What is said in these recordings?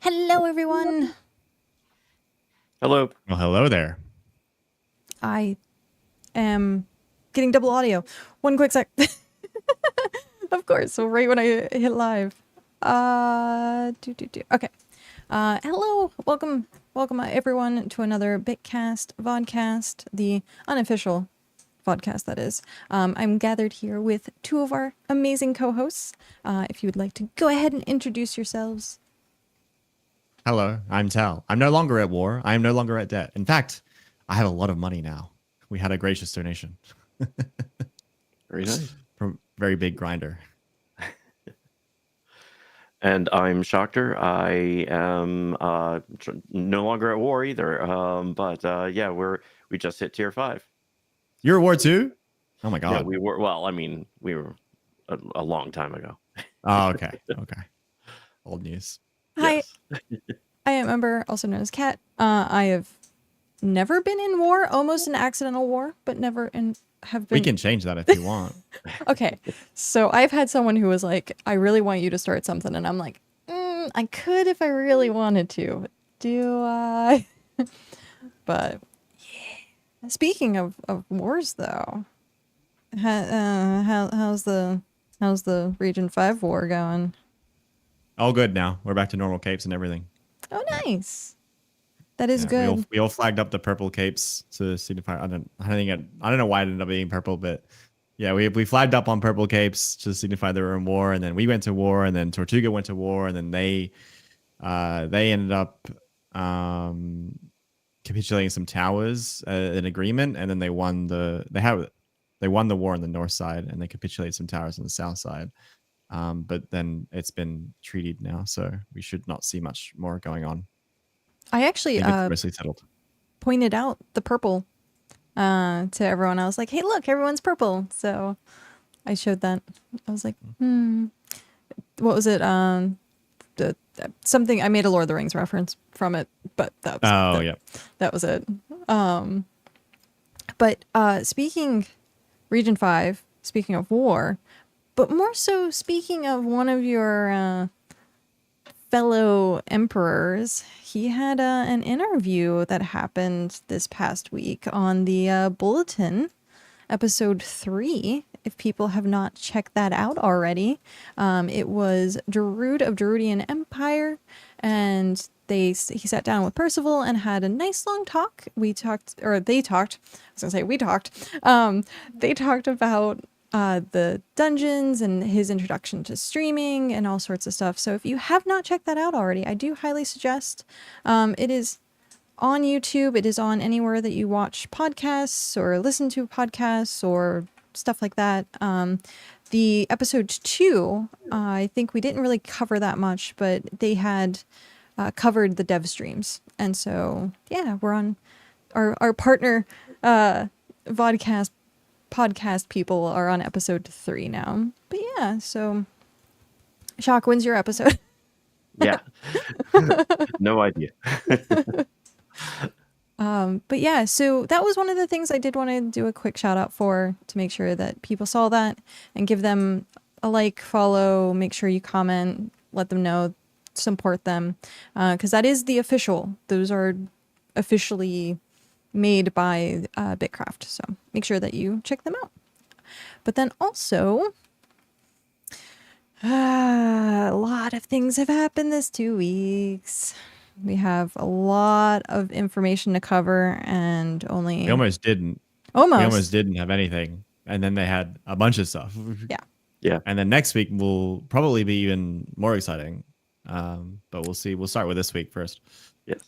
Hello, everyone. Hello. Well, hello there. I am getting double audio. One quick sec. Of course. So right when I hit live. Okay. Hello. Welcome everyone to another BitCast, Vodcast, the unofficial Vodcast, that is. I'm gathered here with two of our amazing co-hosts. If you would like to go ahead and introduce yourselves. Hello, I'm Tal. I'm no longer at war. I am no longer at debt. In fact, I have a lot of money now. We had a gracious donation. Very nice. From a very big grinder. And I'm Shocktor. I am no longer at war either. But yeah, we just hit tier 5. You're at war too? Oh my god. Yeah, we were. Well, I mean, we were a long time ago. Oh, okay. Okay. Old news. Hi, Yes. I am Ember, also known as Kat. I have never been in war, almost an accidental war, but never have been. We can change that if you want. Okay, so I've had someone who was like, I really want you to start something, and I'm like, I could if I really wanted to. Do I? But yeah. Speaking of wars, though, how's the Region 5 war going? All good now. We're back to normal capes and everything. Oh, nice. That is good. We all flagged up the purple capes to signify. I don't know why it ended up being purple, but yeah, we flagged up on purple capes to signify they were in war, and then we went to war, and then Tortuga went to war, and then they ended up capitulating some towers in agreement, and then they won the war on the north side, and they capitulated some towers on the south side. But then it's been treated now, so we should not see much more going on. I actually mostly settled. Pointed out the purple to everyone. I was like, hey, look, everyone's purple. So I showed that. I was like, what was it? Something, I made a Lord of the Rings reference from it, but that was it. But speaking Region 5, speaking of war, but more so speaking of one of your fellow emperors, he had an interview that happened this past week on the Bulletin, episode 3, if people have not checked that out already. It was Darude of Darudian Empire, and he sat down with Percival and had a nice long talk. They talked. I was gonna say we talked. They talked about the dungeons and his introduction to streaming and all sorts of stuff. So if you have not checked that out already, I do highly suggest. It is on YouTube. It is on anywhere that you watch podcasts or listen to podcasts or stuff like that. The episode 2, I think we didn't really cover that much, but they had covered the dev streams. And so, yeah, we're on our partner Vodcast podcast people are on episode 3 now. But yeah, so Shock, when's your episode? Yeah. No idea. But yeah, so that was one of the things I did want to do a quick shout out for, to make sure that people saw that and give them a like, follow, make sure you comment, let them know, support them, because that is the official. Those are officially made by BitCraft, so make sure that you check them out. But then also, a lot of things have happened this 2 weeks. We have a lot of information to cover, and We almost didn't. Almost. We almost didn't have anything, and then they had a bunch of stuff. Yeah. Yeah. And then next week will probably be even more exciting. But we'll see. We'll start with this week first. Yes.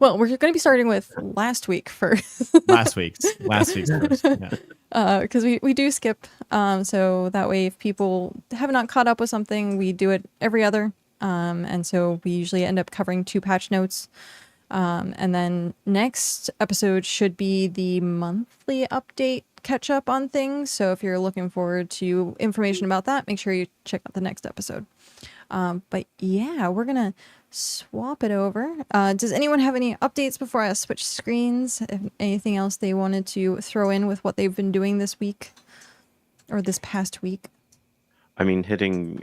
Well, we're going to be starting with last week first. Last week's first. Yeah. Because we do skip. So that way, if people have not caught up with something, we do it every other. And so we usually end up covering 2 patch notes. And then next episode should be the monthly update catch up on things. So if you're looking forward to information about that, make sure you check out the next episode. But yeah, we're going to swap it over. Does anyone have any updates before I switch screens? If anything else they wanted to throw in with what they've been doing this week or this past week? I mean, hitting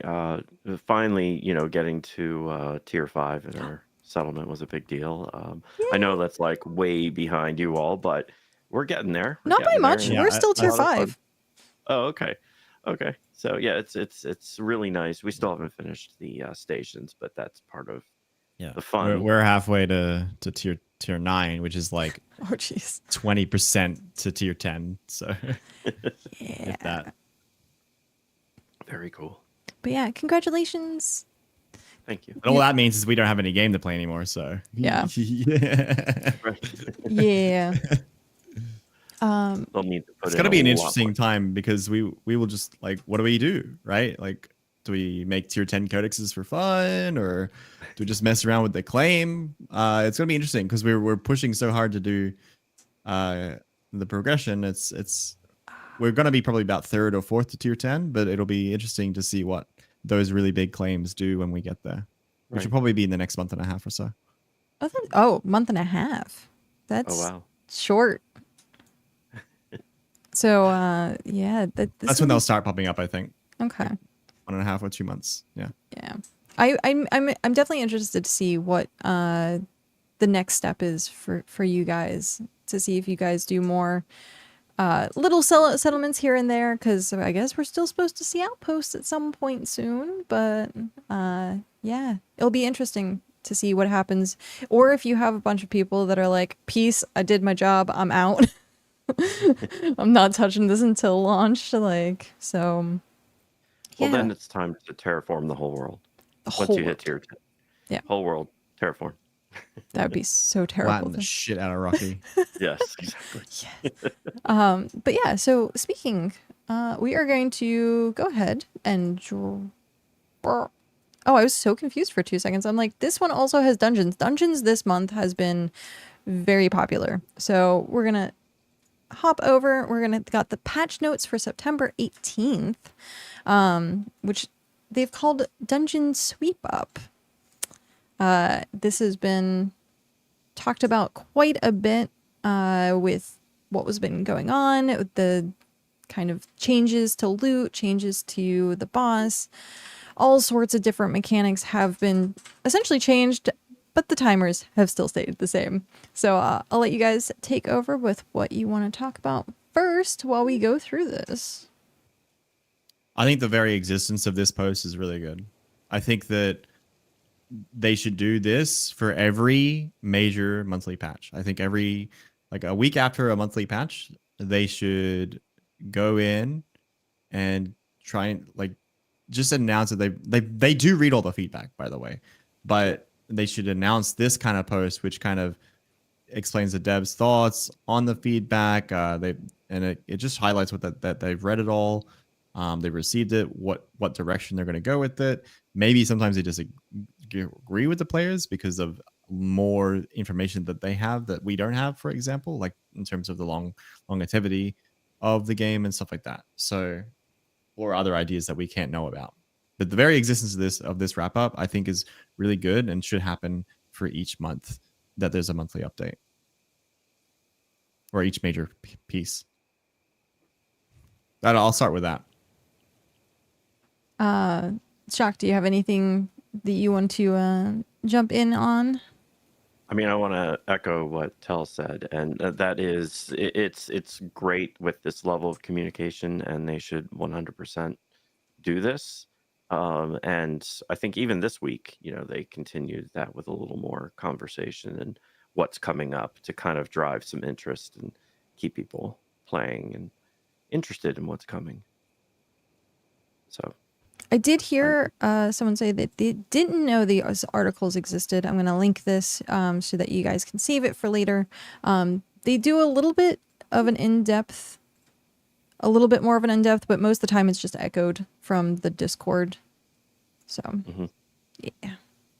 finally, getting to tier 5 in our settlement was a big deal. I know that's like way behind you all, but we're getting there. Not by much. Yeah, We're still tier 5. Oh, okay. Okay. So yeah, it's really nice. We still haven't finished the stations, but that's part of the fun. We're halfway to tier 9, which is like Oh, jeez. 20% to tier 10. So Yeah. if that. Very cool. But yeah, congratulations. Thank you. And all that means is we don't have any game to play anymore. So Yeah. yeah. Right. Yeah. They'll need to put It's in gonna a be an lot interesting more. time because we will just like, what do we do, right? Like, do we make tier 10 codexes for fun, or do we just mess around with the claim? It's gonna be interesting because we're pushing so hard to do the progression. We're gonna be probably about 3rd or 4th to tier 10, but it'll be interesting to see what those really big claims do when we get there, which Right. will probably be in the next month and a half or so. Month and a half. That's Oh wow. short. So yeah, That's when they'll start popping up, I think. Okay. 1.5 or 2 months. Yeah. Yeah. I'm definitely interested to see what the next step is for you guys, to see if you guys do more little settlements here and there, because I guess we're still supposed to see outposts at some point soon, but yeah, it'll be interesting to see what happens. Or if you have a bunch of people that are like, peace, I did my job, I'm out. I'm not touching this until launch, like, so Well, yeah. then it's time to terraform the whole world. The Once whole you hit world. tier 10. Yeah. Whole world terraform. That would be so terrible. Flatten the shit out of Rocky. Yes, exactly. But yeah, so speaking, we are going to go ahead and oh, I was so confused for 2 seconds. I'm like, this one also has dungeons. Dungeons this month has been very popular. So we're going to hop over. We're going to got the patch notes for September 18th, which they've called Dungeon Sweep Up. This has been talked about quite a bit with what was been going on, with the kind of changes to loot, changes to the boss. All sorts of different mechanics have been essentially changed, but the timers have still stayed the same. So I'll let you guys take over with what you want to talk about first, while we go through this, I think the very existence of this post is really good. I think that they should do this for every major monthly patch. I think every like a week after a monthly patch, they should go in and try and like just announce that they do read all the feedback, by the way, but they should announce this kind of post, which kind of explains the devs' thoughts on the feedback. It just highlights that they've read it all. They received it, what direction they're going to go with it. Maybe sometimes they disagree with the players because of more information that they have that we don't have, for example, like in terms of the longevity of the game and stuff like that. So, or other ideas that we can't know about. But the very existence of this wrap up, I think, is really good and should happen for each month that there's a monthly update or each major piece. I'll start with that. Shock, do you have anything that you want to jump in on? I mean, I want to echo what Tel said, and that is, it's great with this level of communication, and they should 100% do this. And I think even this week, they continued that with a little more conversation and what's coming up to kind of drive some interest and keep people playing and interested in what's coming. So I did hear someone say that they didn't know these articles existed. I'm going to link this so that you guys can save it for later. They do a little bit of an in-depth, a little bit more of an in-depth, but most of the time it's just echoed from the Discord. So, yeah.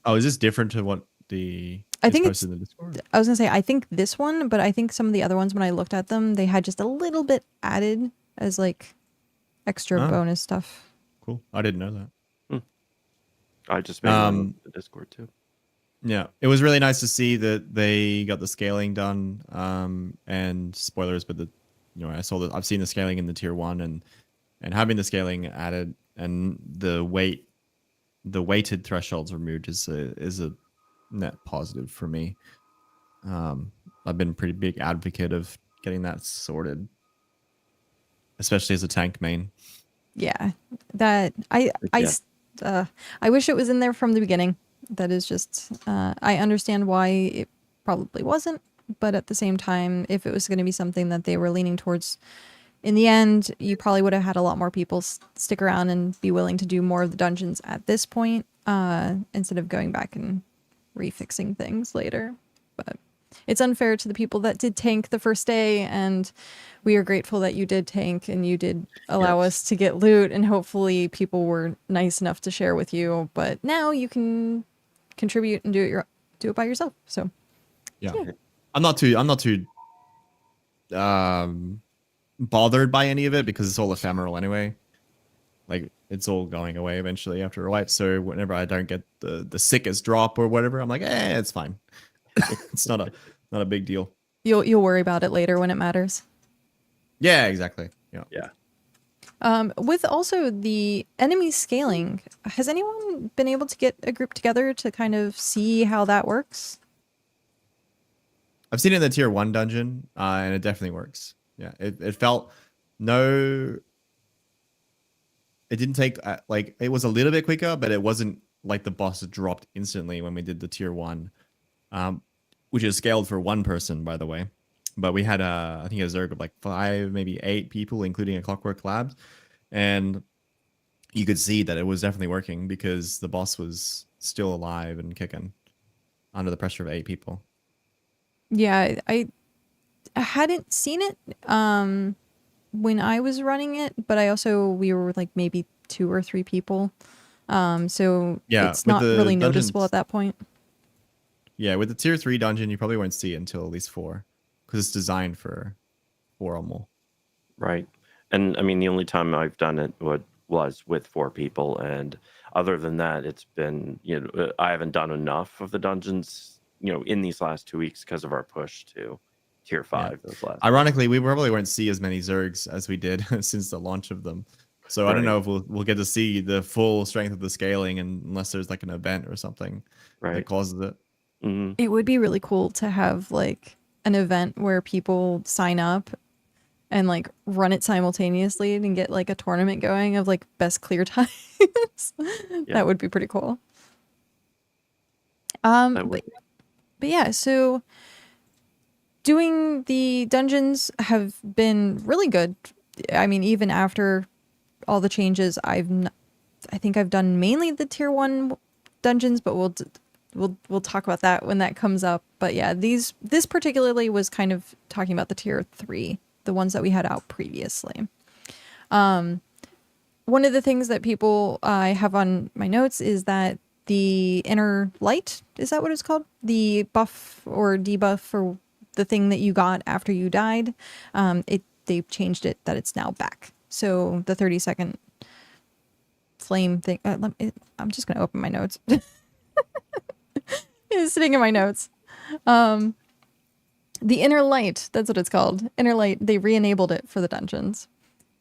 Oh, is this different to what I think it's posted in the Discord? I was going to say, I think this one, but I think some of the other ones, when I looked at them, they had just a little bit added as like extra bonus stuff. Cool. I didn't know that. I just made one the Discord too. Yeah, it was really nice to see that they got the scaling done. And spoilers, but I've seen the scaling in the tier 1 and having the scaling added and the weighted thresholds removed is a net positive for me. I've been a pretty big advocate of getting that sorted, especially as a tank main. Yeah, that I wish it was in there from the beginning. That is just I understand why it probably wasn't, but at the same time, if it was going to be something that they were leaning towards in the end, you probably would have had a lot more people stick around and be willing to do more of the dungeons at this point instead of going back and refixing things later. But it's unfair to the people that did tank the first day, and we are grateful that you did tank and you did allow us to get loot, and hopefully people were nice enough to share with you. But now you can contribute and do it by yourself. So yeah. I'm not too bothered by any of it because it's all ephemeral anyway. Like it's all going away eventually after a while. So whenever I don't get the sickest drop or whatever, I'm like, it's fine. It's not a big deal. You'll worry about it later when it matters. Yeah, exactly. Yeah. With also the enemy scaling, has anyone been able to get a group together to kind of see how that works? I've seen it in the tier 1 dungeon, and it definitely works. Yeah, it felt it didn't take it was a little bit quicker, but it wasn't like the boss dropped instantly when we did the tier 1. Which is scaled for one person, by the way. But we had I think a Zerg of like 5, maybe 8 people, including a Clockwork Labs. And you could see that it was definitely working because the boss was still alive and kicking under the pressure of 8 people. Yeah, I hadn't seen it when I was running it, but we were like maybe 2 or 3 people. So yeah, it's not really noticeable at that point. Yeah, with the tier 3 dungeon, you probably won't see it until at least 4 because it's designed for 4 or more. Right. And I mean, the only time I've done it was with 4 people. And other than that, it's been, I haven't done enough of the dungeons, in these last 2 weeks because of our push to tier 5. Yeah. Ironically, we probably won't see as many Zergs as we did since the launch of them. So I don't know if we'll get to see the full strength of the scaling unless there's like an event or something that causes it. It would be really cool to have like an event where people sign up and like run it simultaneously and get like a tournament going of like best clear times. That would be pretty cool. But yeah, so doing the dungeons have been really good. I mean, even after all the changes, I think I've done mainly the tier 1 dungeons, but we'll talk about that when that comes up. But yeah, this particularly was kind of talking about the tier 3, the ones that we had out previously. One of the things that people I have on my notes is that the inner light, is that what it's called? The buff or debuff for the thing that you got after you died. They've changed it that it's now back. So the 30-second flame thing. I'm just going to open my notes. It's sitting in my notes. The inner light, that's what it's called. Inner light, they re-enabled it for the dungeons.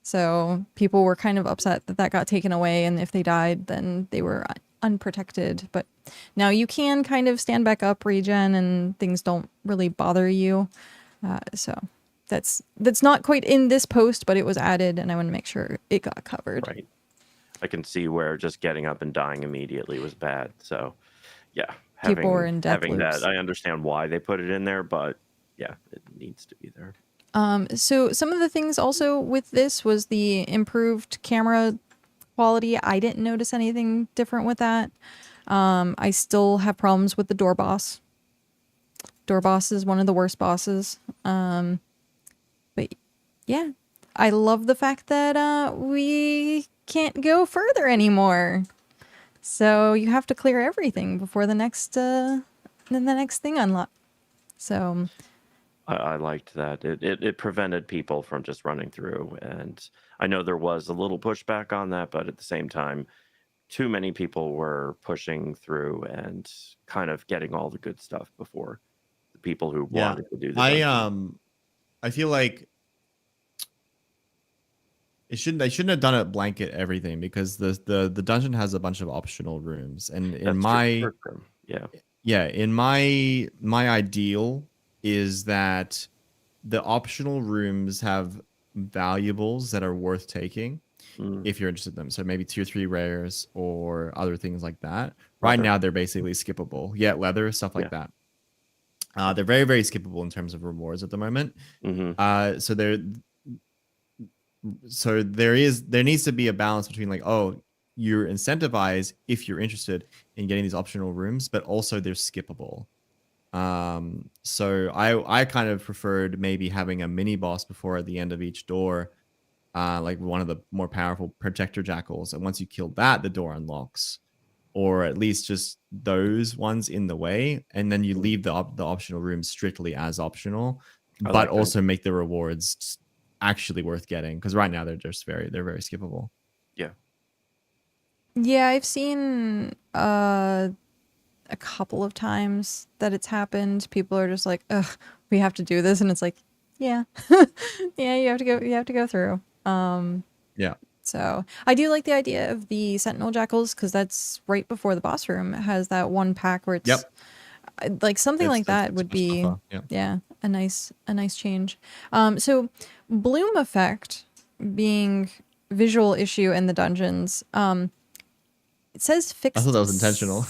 So people were kind of upset that got taken away, and if they died, then they were unprotected. But now you can kind of stand back up, regen, and things don't really bother you. So that's not quite in this post, but it was added, and I want to make sure it got covered. Right. I can see where just getting up and dying immediately was bad. So, yeah. People were in death loops. That, I understand why they put it in there, but yeah, it needs to be there. So some of the things also with this was the improved camera quality. I didn't notice anything different with that. I still have problems with the door boss. Door boss is one of the worst bosses. But yeah, I love the fact that we can't go further anymore. So you have to clear everything before the next thing unlocks. So I liked that. It prevented people from just running through. And I know there was a little pushback on that, but at the same time, too many people were pushing through and kind of getting all the good stuff before the people who wanted to do the dungeon. I feel like they shouldn't have done it blanket everything, because the dungeon has a bunch of optional rooms. And in my ideal is that the optional rooms have valuables that are worth taking if you're interested in them. So maybe tier 3 rares or other things like that. Right now they're basically skippable. Yeah, leather, stuff like that. They're very, very skippable in terms of rewards at the moment. So there needs to be a balance between like, oh, you're incentivized if you're interested in getting these optional rooms, but also they're skippable. So I kind of preferred maybe having a mini boss before at the end of each door, like one of the more powerful projector jackals, and once you kill that, the door unlocks, or at least just those ones in the way, and then you leave the optional rooms strictly as optional, but also make the rewards actually worth getting, because right now they're very skippable. Yeah, I've seen a couple of times that it's happened. People are just like, ugh, we have to do this, and it's like, yeah. Yeah, you have to go through. So I do like the idea of the Sentinel Jackals, because that's right before the boss room. It has that one pack where it's like something like that would be a nice change. So bloom effect being visual issue in the dungeons. It says fixed. I thought that was intentional.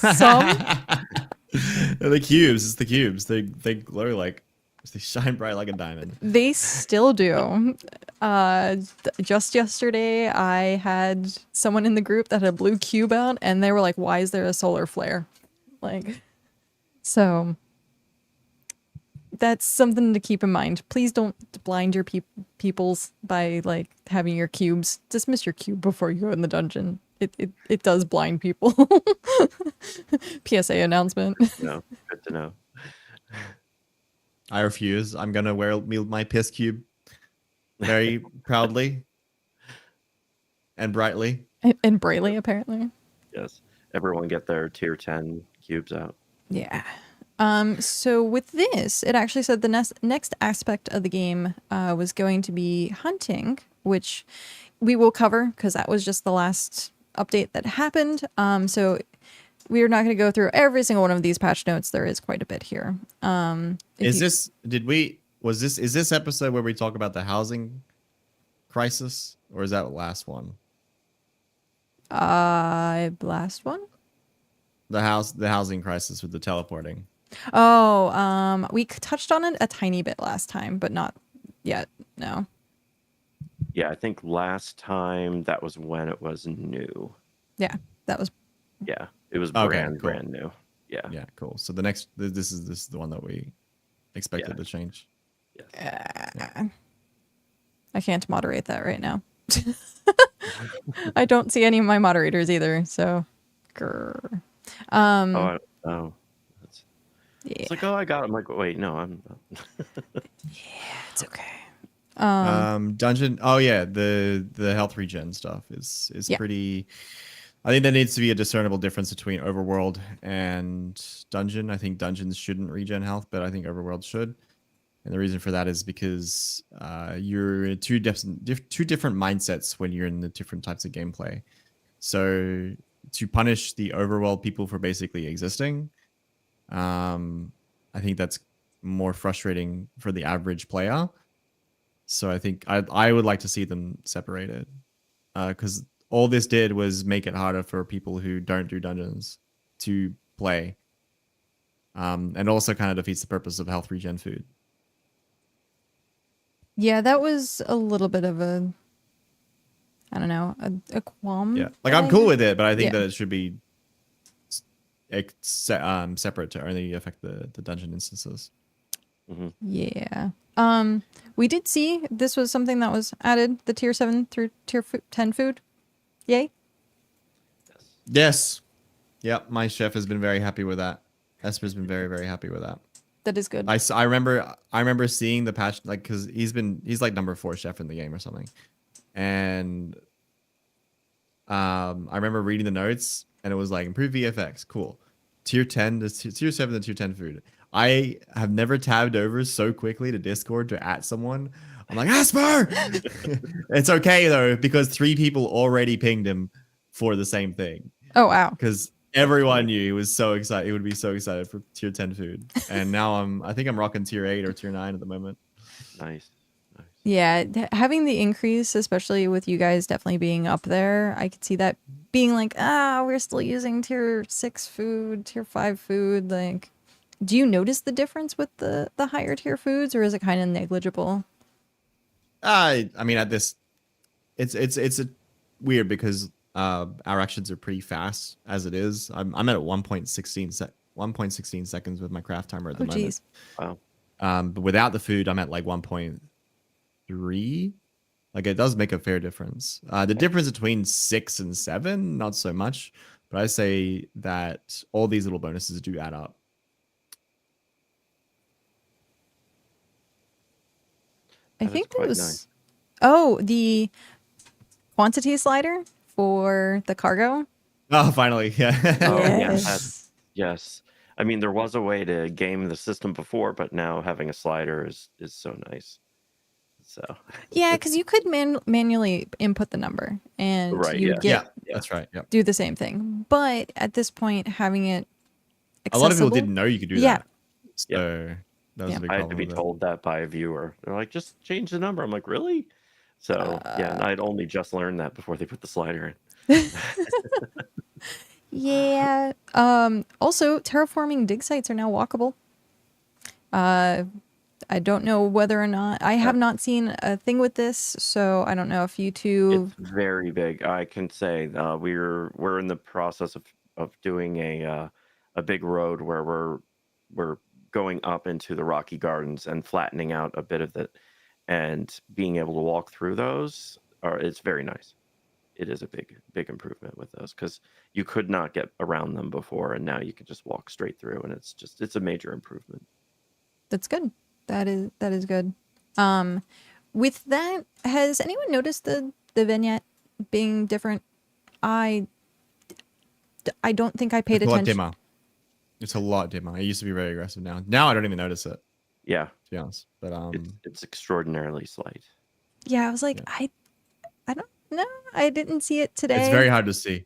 The cubes, it's the cubes. They glow like, they shine bright like a diamond. They still do. Just yesterday, I had someone in the group that had a blue cube out, and they were like, "Why is there a solar flare?" Like, so that's something to keep in mind. Please don't blind your peoples by like having your cubes. Dismiss your cube before you go in the dungeon. It does blind people. PSA announcement. No, good to know. I refuse. I'm gonna wear my piss cube very proudly and brightly. And brightly, apparently. Yes. Everyone get their tier 10 cubes out. Yeah. So with this, it actually said the next aspect of the game was going to be hunting, which we will cover because that was just the last update that happened. So we are not going to go through every single one of these patch notes. There is quite a bit here. Is this episode where we talk about the housing crisis, or is that the last one? Last one. The housing crisis with the teleporting. Oh, we touched on it a tiny bit last time, but not yet. No. Yeah, I think last time that was when it was new. Yeah, that was. Yeah, it was Okay, cool. brand new. Yeah. Yeah, cool. So the next, this is the one that we expected to change. I can't moderate that right now. I don't see any of my moderators either. So, grr. Oh, that's, Yeah, it's like, oh, I got it. I'm like, wait, no, I'm. it's okay. Dungeon. Oh yeah, the health regen stuff is Yeah. pretty. I think there needs to be a discernible difference between overworld and dungeon. I think dungeons shouldn't regen health, but I think overworld should. And the reason for that is because you're in two different mindsets when you're in the different types of gameplay. So to punish the overworld people for basically existing, I think that's more frustrating for the average player. So I think I would like to see them separated, because all this did was make it harder for people who don't do dungeons to play, and also kind of defeats the purpose of health regen food. Yeah, that was a little bit of a, I don't know, a qualm. Yeah, like that I'm I cool had. with it, but I think Yeah. that it should be separate to only affect the dungeon instances. Yeah. We did see this was something that was added, the tier 7 through tier 10 food. Yay. Yes. Yep. My chef has been very happy with that. Esper's been very, very happy with that. That is good. I remember seeing the patch, like, because he's like number 4 chef in the game or something, and I remember reading the notes and it was like improve VFX, cool. Tier 10 to tier 7 to tier 10 food. I have never tabbed over so quickly to Discord to at someone. I'm like, Asper! It's okay though, because 3 people already pinged him for the same thing. Oh, wow. Because everyone knew he was so excited. He would be so excited for tier 10 food. And now I think I'm rocking tier 8 or tier 9 at the moment. Nice. Yeah, having the increase, especially with you guys definitely being up there, I could see that being like, we're still using tier 6 food, tier 5 food. Like, do you notice the difference with the higher tier foods, or is it kind of negligible? I mean, at this, it's weird because our actions are pretty fast as it is. I'm at 1.16 seconds with my craft timer at the moment. Geez. Wow. But without the food, I'm at like 1.3. Like, it does make a fair difference. The difference between 6 and 7, not so much. But I say that all these little bonuses do add up. I That is think that quite was nice. the quantity slider for the cargo. Oh, finally, yeah. Oh, yeah, Yes. Yes. I mean, there was a way to game the system before, but now having a slider is so nice. So. Yeah, because you could manually input the number and Right, you yeah. would get That's right. Yep. do the same thing. But at this point, having it A lot of people accessible- didn't know you could do Yeah. that. So that was Yeah. a big I had problem to be with it. told that by a viewer. They're like, just change the number. I'm like, really? So yeah, and I'd only just learned that before they put the slider in. Yeah. Also, terraforming dig sites are now walkable. I don't know whether or not I have not seen a thing with this, so I don't know if you two. It's very big. I can say we're in the process of doing a big road where we're going up into the Rocky Gardens and flattening out a bit of it, and being able to walk through those. It's very nice. It is a big improvement with those because you could not get around them before, and now you can just walk straight through, and it's a major improvement. That's good. That is good. With that, has anyone noticed the vignette being different? I don't think I paid It's a lot attention. dimmer. It's a lot dimmer. It used to be very aggressive. Now I don't even notice it, Yeah, to be honest. But it's extraordinarily slight. Yeah, I was like, Yeah. I don't know. I didn't see it today. it's very hard to see.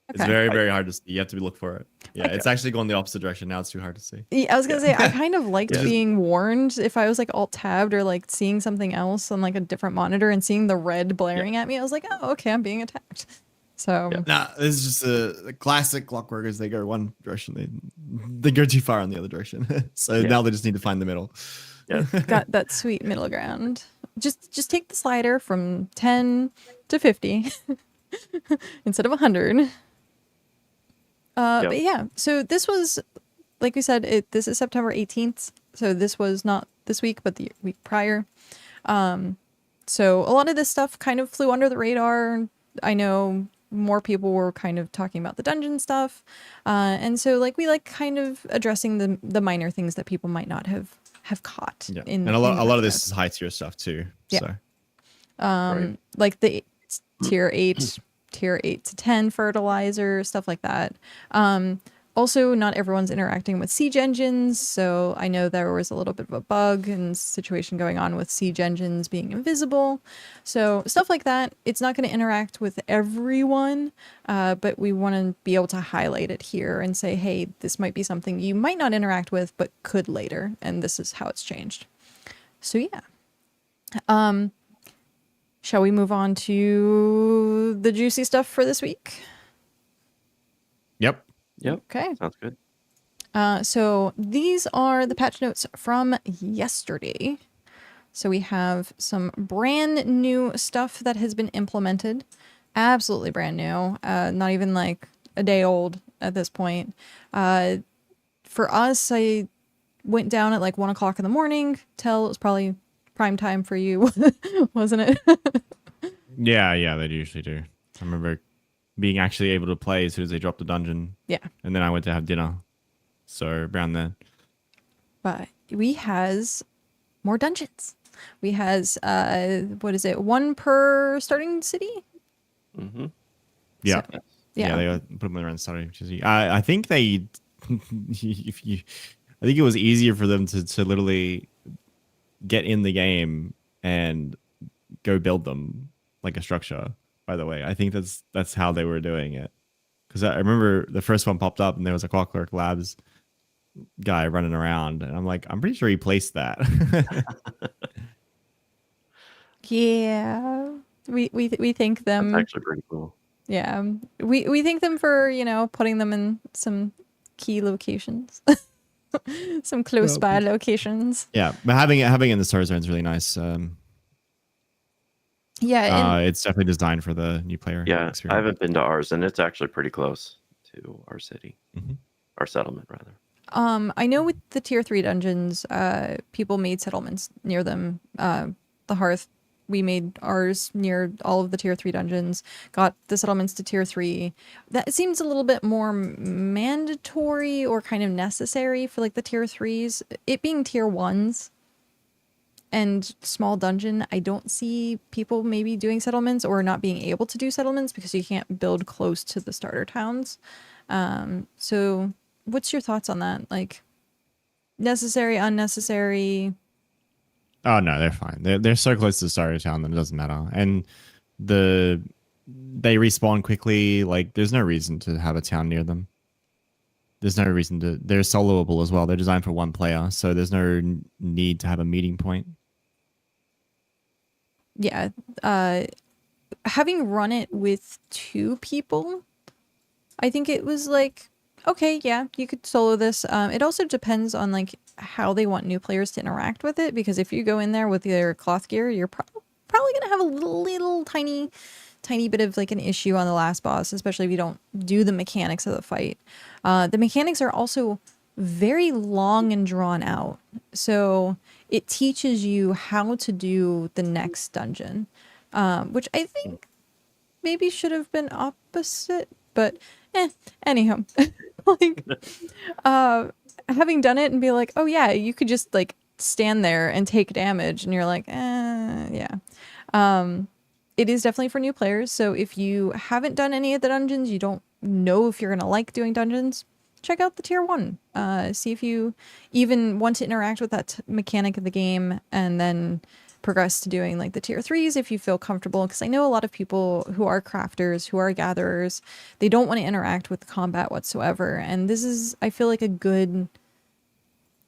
It's Okay. very, very hard to see. You have to look for it. Yeah, it's actually going the opposite direction now. It's too hard to see. Yeah, I was gonna say I kind of liked Yeah. being warned if I was like alt tabbed or like seeing something else on like a different monitor and seeing the red blaring at me. I was like, oh, okay, I'm being attacked. So Nah, this is just the classic Clockwork. Is they go one direction, they go too far in the other direction. So Yeah. now they just need to find the middle. Yeah. got that sweet middle ground. Just take the slider from 10 to 50 instead of 100. But yeah, so this was, like we said, this is September 18th. So this was not this week, but the week prior. So a lot of this stuff kind of flew under the radar. I know more people were kind of talking about the dungeon stuff. And so like we like kind of addressing the minor things that people might not have caught. Yeah, In, and a lot in of the this is high tier stuff too. Yeah. So Right. like the tier 8 to 10 fertilizer, stuff like that. Also, not everyone's interacting with siege engines, so I know there was a little bit of a bug and situation going on with siege engines being invisible. So stuff like that, it's not going to interact with everyone, but we want to be able to highlight it here and say, hey, this might be something you might not interact with, but could later, and this is how it's changed. So yeah. Shall we move on to the juicy stuff for this week? yep. Yep. Okay. Sounds good. So these are the patch notes from yesterday. So we have some brand new stuff that has been implemented. Absolutely brand new. Not even like a day old at this point. For us, I went down at like 1 o'clock in the morning till it was probably prime time for you, wasn't it? Yeah, they usually do. I remember being actually able to play as soon as they dropped the dungeon. Yeah. And then I went to have dinner. So around then. But we has more dungeons. We has what is it? 1 per starting city? Mm-hmm. Yeah. So, Yeah, they put them around starting. Which is, I think they, I think it was easier for them to literally get in the game and go build them like a structure. By the way, I think that's how they were doing it. Because I remember the first one popped up and there was a Clockwork Labs guy running around, and I'm like, I'm pretty sure he placed that. Yeah. We thank them. That's actually pretty cool. Yeah. We thank them for, putting them in some key locations. Some close by locations. Yeah, but having it in the star zone is really nice. Yeah. It's definitely designed for the new player. Yeah, experience. I haven't been to ours, and it's actually pretty close to our city, our settlement rather. I know with the tier 3 dungeons, people made settlements near them. The Hearth, we made ours near all of the tier 3 dungeons, got the settlements to tier 3. That seems a little bit more mandatory or kind of necessary for like the tier 3s. It being tier 1s and small dungeon, I don't see people maybe doing settlements or not being able to do settlements because you can't build close to the starter towns. So what's your thoughts on that? Like, necessary, unnecessary? Oh no, they're fine. They're so close to the starter town that it doesn't matter. And they respawn quickly. Like, there's no reason to have a town near them. There's no reason to. They're soloable as well. They're designed for 1 player, so there's no need to have a meeting point. Yeah. Having run it with 2 people, I think it was like, okay, yeah, you could solo this. It also depends on like how they want new players to interact with it, because if you go in there with your cloth gear, you're probably going to have a little tiny bit of like an issue on the last boss, especially if you don't do the mechanics of the fight. The mechanics are also very long and drawn out, so it teaches you how to do the next dungeon, which I think maybe should have been opposite, but anyhow. Like, having done it and be like, oh yeah, you could just like stand there and take damage, and you're like, yeah. It is definitely for new players, so if you haven't done any of the dungeons, you don't know if you're gonna like doing dungeons, check out the tier 1. See if you even want to interact with that mechanic of the game, and then progress to doing like the tier 3s if you feel comfortable, because I know a lot of people who are crafters, who are gatherers, they don't want to interact with the combat whatsoever, and this is, I feel like, a good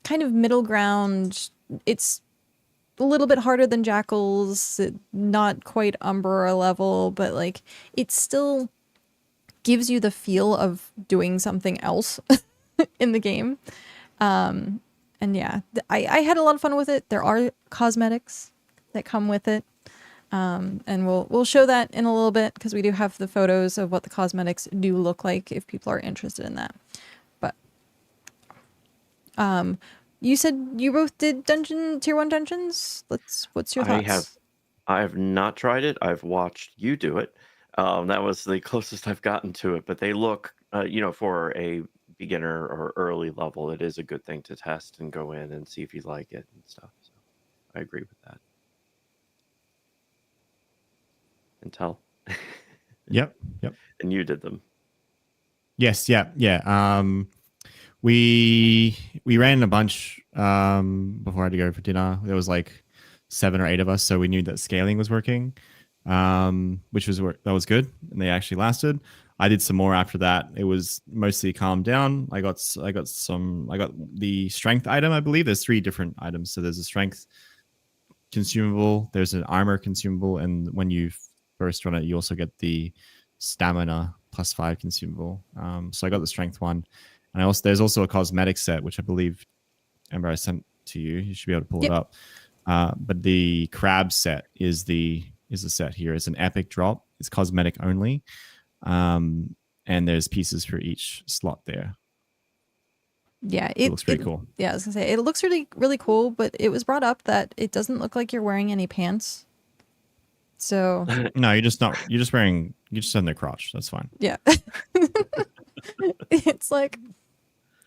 kind of middle ground. It's a little bit harder than Jackal's, not quite Umbra level, but like it still gives you the feel of doing something else in the game. And yeah, I had a lot of fun with it. There are cosmetics that come with it. And we'll show that in a little bit, because we do have the photos of what the cosmetics do look like if people are interested in that. But you said you both did tier 1 dungeons. What's your thoughts? I have not tried it. I've watched you do it. That was the closest I've gotten to it, but they look, for a beginner or early level, it is a good thing to test and go in and see if you like it and stuff. So I agree with that. And tell. Yep. And you did them. Yes. Yeah. We ran a bunch before I had to go for dinner. There was like 7 or 8 of us, so we knew that scaling was working, which was that was good, and they actually lasted. I did some more after that. It was mostly calmed down. I got the strength item, I believe. There's 3 different items. So there's a strength consumable, there's an armor consumable, and when you first run it, you also get the stamina +5 consumable. So I got the strength one. And there's also a cosmetic set, which I believe, Ember, I sent to you. You should be able to pull it up. But the crab set is the set here. It's an epic drop. It's cosmetic only. And there's pieces for each slot there. Yeah, it looks pretty cool. Yeah, I was gonna say it looks really, really cool, but it was brought up that it doesn't look like you're wearing any pants. So no, you're just on their crotch. That's fine. Yeah. It's like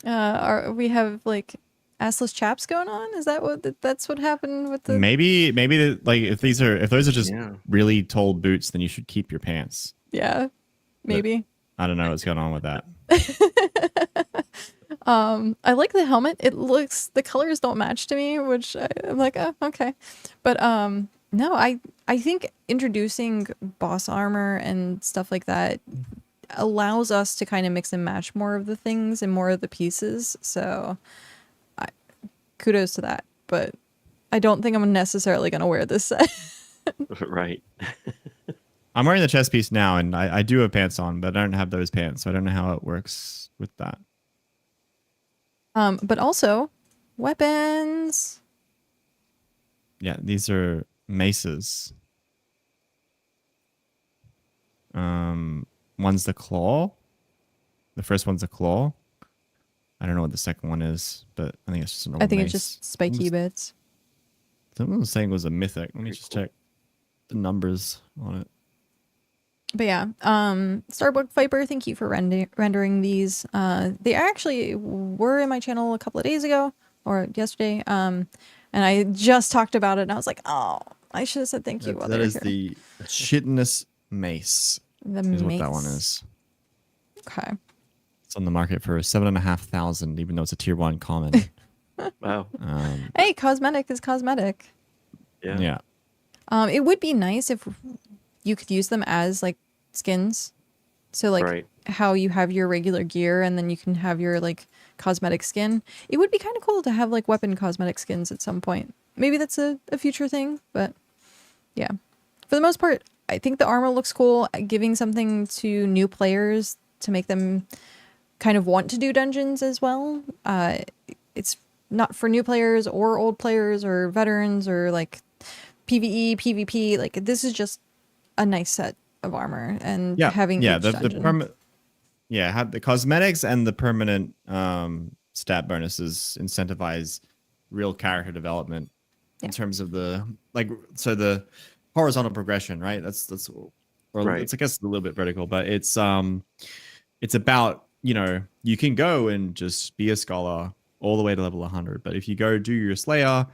we have like assless chaps going on? Is that that's what happened with the maybe like if those are just really tall boots, then you should keep your pants. Yeah. Maybe. But I don't know what's going on with that. I like the helmet. The colors don't match to me, which I'm like, oh, okay. But no, I think introducing boss armor and stuff like that allows us to kind of mix and match more of the things and more of the pieces. So kudos to that. But I don't think I'm necessarily going to wear this set. Right. I'm wearing the chest piece now, and I do have pants on, but I don't have those pants, so I don't know how it works with that. But also, weapons. Yeah, these are maces. One's the claw. The first one's a claw. I don't know what the second one is, but I think it's just an old mace. It's just spiky bits. Someone was saying it was a mythic. Let me just check the numbers on it. But yeah, Starbuck Viper, thank you for rendering these. They actually were in my channel a couple of days ago or yesterday. And I just talked about it, and I was like, oh, I should have said thank you. That is the Chitinous Mace. Is what that one is. Okay. It's on the market for 7,500, even though it's a tier 1 common. Wow. Hey, cosmetic is cosmetic. Yeah. It would be nice if you could use them as like skins. So like how you have your regular gear and then you can have your like cosmetic skin. It would be kind of cool to have like weapon cosmetic skins at some point. Maybe that's a future thing, but yeah. For the most part, I think the armor looks cool, giving something to new players to make them kind of want to do dungeons as well. It's not for new players or old players or veterans or like PvE, PvP. Like this is just a nice set of armor, and having the cosmetics and the permanent stat bonuses incentivize real character development in terms of the horizontal progression, right? That's I guess it's a little bit vertical, but it's about, you can go and just be a scholar all the way to level 100, but if you go do your Slayer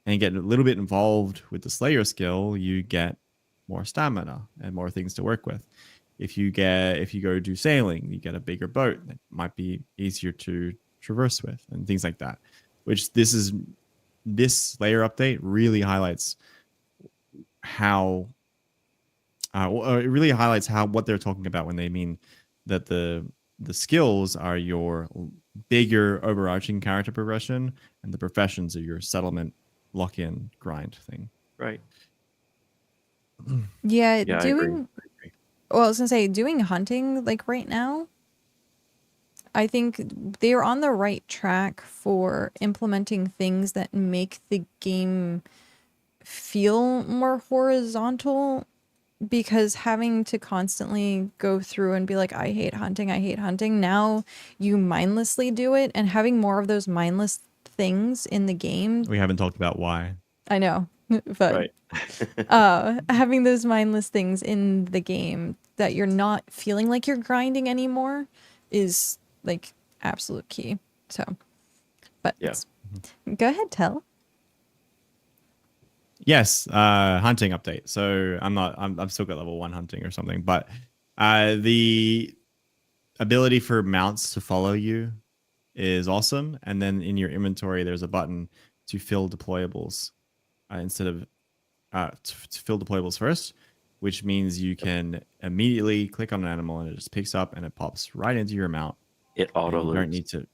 and get a little bit involved with the Slayer skill, you get more stamina and more things to work with. If you go do sailing, you get a bigger boat that might be easier to traverse with and things like that. Which this Slayer update really highlights how it really highlights what they're talking about when they mean that the skills are your bigger overarching character progression, and the professions are your settlement lock-in grind thing. Right. Yeah, Yeah, I agree. well, I was gonna say, doing hunting, like right now, I think they are on the right track for implementing things that make the game feel more horizontal, because having to constantly go through and be like, I hate hunting, now you mindlessly do it, and having more of those mindless things in the game. We haven't talked about why. I know, but having those mindless things in the game that you're not feeling like you're grinding anymore is like absolute key. So, but Yeah. Go ahead, tell. Yes, hunting update. So I'm still got level 1 hunting or something, but the ability for mounts to follow you is awesome. And then in your inventory, there's a button to fill deployables instead of to fill deployables first, which means you can immediately click on an animal and it just picks up and it pops right into your mount. It auto loots. You don't need to.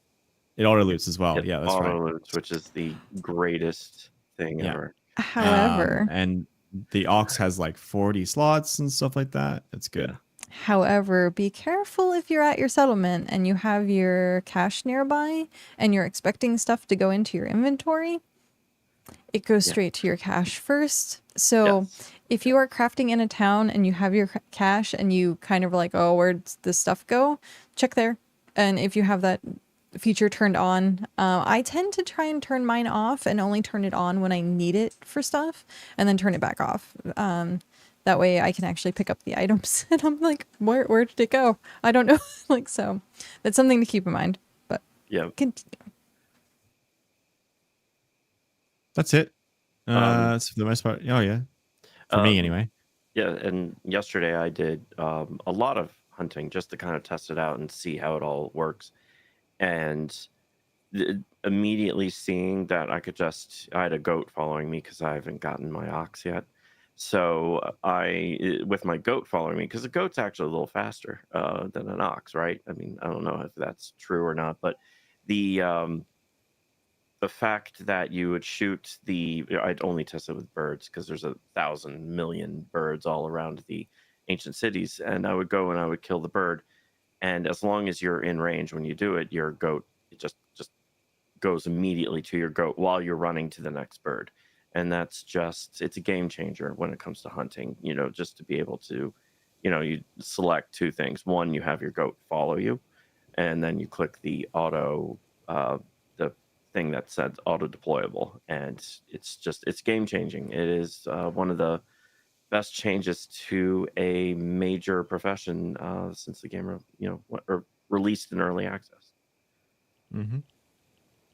It auto loots as well. Yeah, that's right. Auto loots, which is the greatest thing ever. However, and the ox has like 40 slots and stuff like that. It's good. Yeah. However, be careful if you're at your settlement and you have your cache nearby and you're expecting stuff to go into your inventory. It goes straight to your cache first. So if you are crafting in a town and you have your cache and you kind of like, oh, where'd this stuff go? Check there. And if you have that feature turned on, I tend to try and turn mine off and only turn it on when I need it for stuff and then turn it back off. That way I can actually pick up the items. And I'm like, where did it go? I don't know. Like, so that's something to keep in mind. But yeah, continue. That's it. That's for the most part. Oh yeah, for me anyway. Yeah, and yesterday I did a lot of hunting just to kind of test it out and see how it all works, and immediately seeing that I had a goat following me because I haven't gotten my ox yet. So with my goat following me, because the goat's actually a little faster than an ox, right? I mean, I don't know if that's true or not, but the fact that you would shoot I'd only tested with birds because there's 1,000 million birds all around the ancient cities, and I would go and I would kill the bird, and as long as you're in range when you do it, your goat just goes immediately to your goat while you're running to the next bird. And it's a game changer when it comes to hunting, just to be able to, you select two things. One, you have your goat follow you, and then you click the auto the thing that says auto deployable, and it's game changing. It is one of the best changes to a major profession since the game released in early access. Mm-hmm.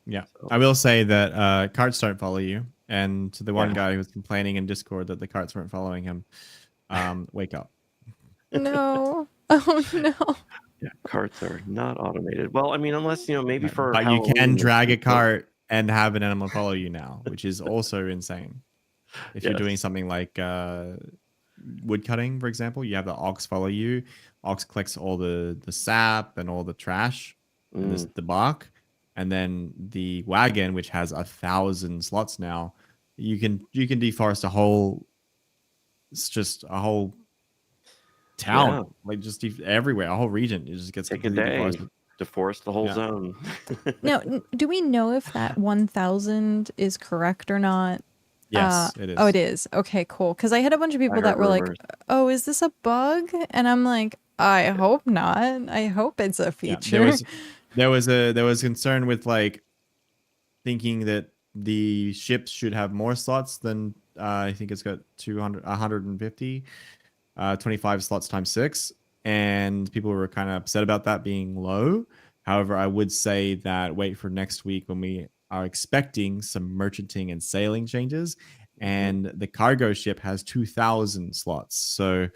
Yeah, so. I will say that carts don't follow you, and to the one guy who was complaining in Discord that the carts weren't following him, wake up. No. Oh no. Yeah, carts are not automated. Well, I mean, unless maybe for but Halloween, you can drag a cart and have an animal follow you now, which is also insane. If you're doing something like wood cutting, for example, you have the ox follow you. Ox collects all the sap and all the trash, and the bark, and then the wagon, which has 1,000 slots now, you can deforest a whole. It's just a whole town, like just everywhere, a whole region. It just gets completely deforested. Deforest the whole zone. Now, do we know if that 1,000 is correct or not? Yes, it is. Oh, it is. Okay, cool. Because I had a bunch of people that were like, "Oh, is this a bug?" And I'm like, I hope not. I hope it's a feature. Yeah, there was concern with like thinking that the ships should have more slots than I think it's got 150, 25 slots times 6, and people were kind of upset about that being low. However, I would say that wait for next week when we are expecting some merchanting and sailing changes, and the cargo ship has 2,000 slots. So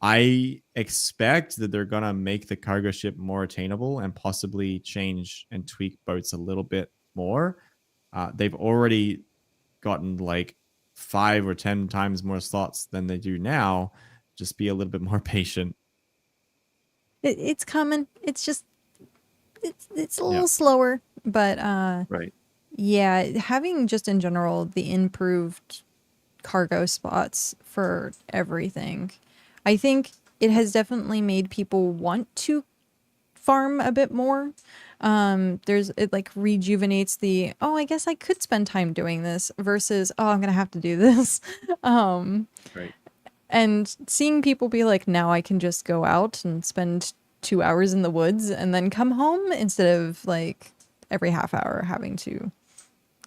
I expect that they're going to make the cargo ship more attainable and possibly change and tweak boats a little bit more. They've already gotten like 5 or 10 times more slots than they do now. Just be a little bit more patient. It's coming. It's just it's a little slower, but Right. yeah, having just in general the improved cargo spots for everything, I think it has definitely made people want to farm a bit more. It like rejuvenates the, oh, I guess I could spend time doing this versus, oh, I'm gonna have to do this. Right. And seeing people be like, now I can just go out and spend 2 hours in the woods and then come home instead of like every half hour having to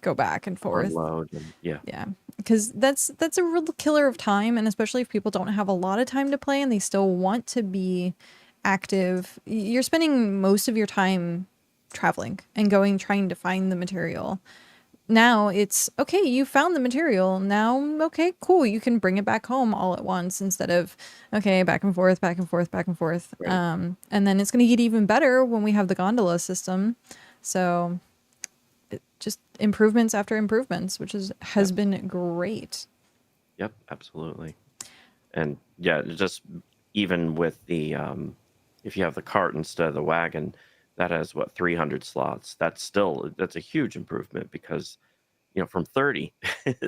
go back and forth. Unload and yeah. Because that's a real killer of time, and especially if people don't have a lot of time to play and they still want to be active. You're spending most of your time traveling and trying to find the material. Now it's okay, you found the material. Now, okay, cool, you can bring it back home all at once instead of okay, back and forth, back and forth, back and forth. Right. And then it's going to get even better when we have the gondola system. So just improvements after improvements, which has been great. Yep, absolutely. And yeah, just even with the if you have the cart instead of the wagon, that has 300 slots. That's a huge improvement because from 30.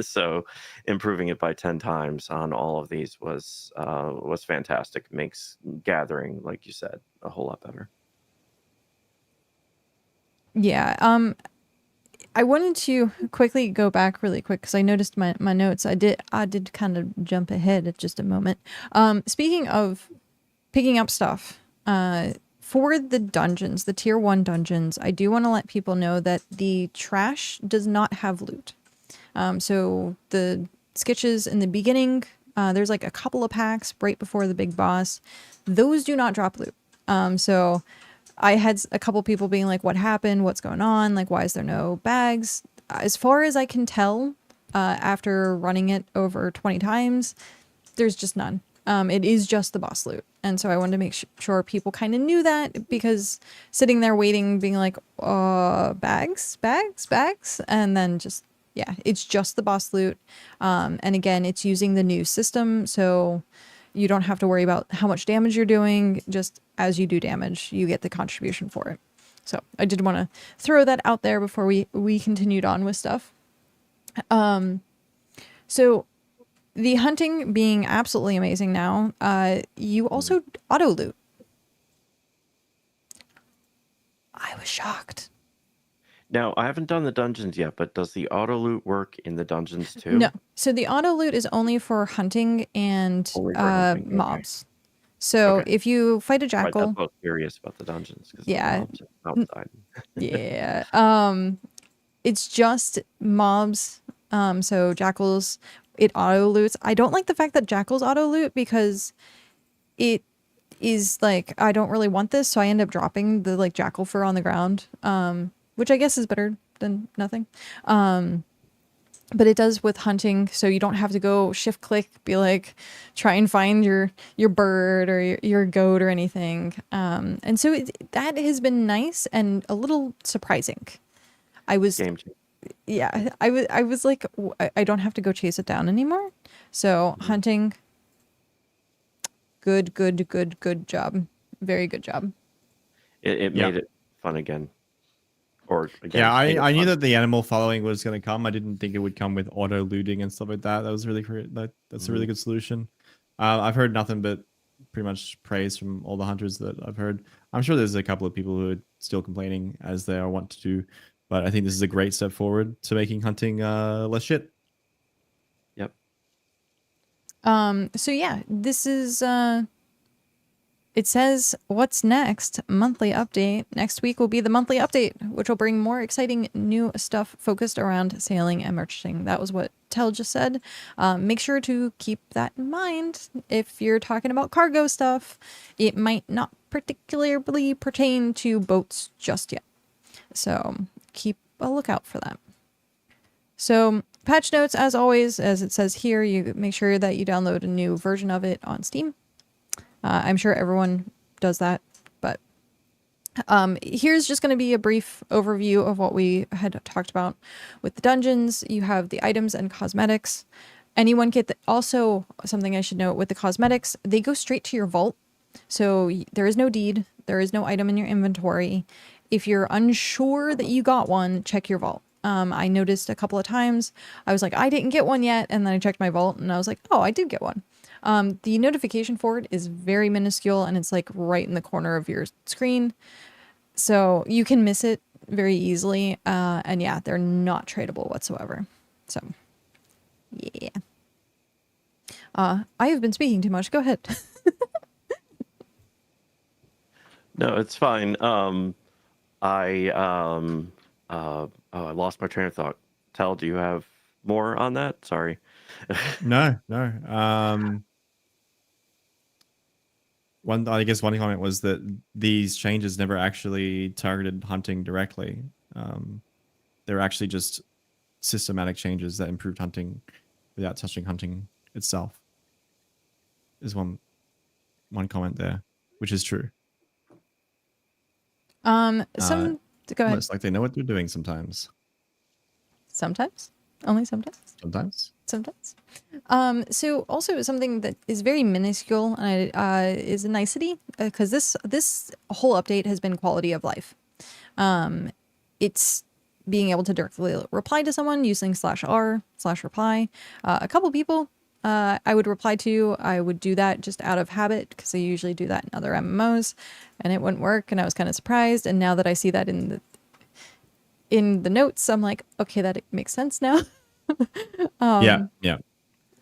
So improving it by 10 times on all of these was fantastic. Makes gathering, like you said, a whole lot better. Yeah. I wanted to quickly go back really quick because I noticed my notes. I did kind of jump ahead at just a moment. Speaking of picking up stuff, for the dungeons, the tier 1 dungeons, I do want to let people know that the trash does not have loot. So the sketches in the beginning, there's like a couple of packs right before the big boss. Those do not drop loot. So I had a couple people being like, what happened? What's going on? Like, why is there no bags? As far as I can tell, after running it over 20 times, there's just none. It is just the boss loot. And so I wanted to make sure people kind of knew that, because sitting there waiting, being like, bags. And then just, yeah, it's just the boss loot. And again, it's using the new system. So you don't have to worry about how much damage you're doing. Just as you do damage, you get the contribution for it. So I did want to throw that out there before we continued on with stuff. So the hunting being absolutely amazing now, you also auto loot. I was shocked. Now, I haven't done the dungeons yet, but does the auto loot work in the dungeons too? No. So the auto loot is only for hunting and Only for hunting, okay. mobs. So Okay. if you fight a Right, jackal, that's what I was curious about the dungeons. 'Cause Yeah. the mobs are outside. yeah, it's just mobs. So jackals, it auto loots. I don't like the fact that jackals auto loot because it is like, I don't really want this, so I end up dropping the like jackal fur on the ground, which I guess is better than nothing. But it does with hunting, so you don't have to go shift click, be like, try and find your bird or your goat or anything. And so that has been nice and a little surprising. I was, Game changer. yeah, I was like, I don't have to go chase it down anymore. So hunting, good job, very good job. It made it fun again. Or again, Yeah, made it I knew fun. that the animal following was going to come. I didn't think it would come with auto looting and stuff like that. That was really great. That's a really good solution. I've heard nothing but pretty much praise from all the hunters that I've heard. I'm sure there's a couple of people who are still complaining, as they are wont to do, but I think this is a great step forward to making hunting less shit. Yep. So yeah, this is it says what's next, monthly update. Next week will be the monthly update, which will bring more exciting new stuff focused around sailing and merchanting. That was what Tel just said. Make sure to keep that in mind. If you're talking about cargo stuff, it might not particularly pertain to boats just yet. So keep a lookout for that. So patch notes, as always, as it says here, you make sure that you download a new version of it on Steam. I'm sure everyone does that, but Here's just going to be a brief overview of what we had talked about with the dungeons. You have the items and cosmetics. Anyone get also something I should note with the cosmetics, they go straight to your vault. So there is no deed. There is no item in your inventory. If you're unsure that you got one, check your vault. I noticed a couple of times I was like, I didn't get one yet. And then I checked my vault and I was like, oh, I did get one. The notification for it is very minuscule and it's like right in the corner of your screen. So you can miss it very easily. And yeah, they're not tradable whatsoever. So yeah. I have been speaking too much. Go ahead. No, it's fine. I lost my train of thought. Tel, do you have more on that? Sorry. No. One comment was that these changes never actually targeted hunting directly. They're actually just systematic changes that improved hunting without touching hunting itself. Is one comment there, which is true. Go ahead. Almost like they know what they're doing sometimes. Sometimes, only sometimes. Sometimes. So also something that is very minuscule and is a nicety because this whole update has been quality of life. It's being able to directly reply to someone using /r/reply. A couple people I would reply to. I would do that just out of habit because I usually do that in other MMOs, and it wouldn't work. And I was kind of surprised. And now that I see that in the notes, I'm like, okay, that makes sense now. Yeah.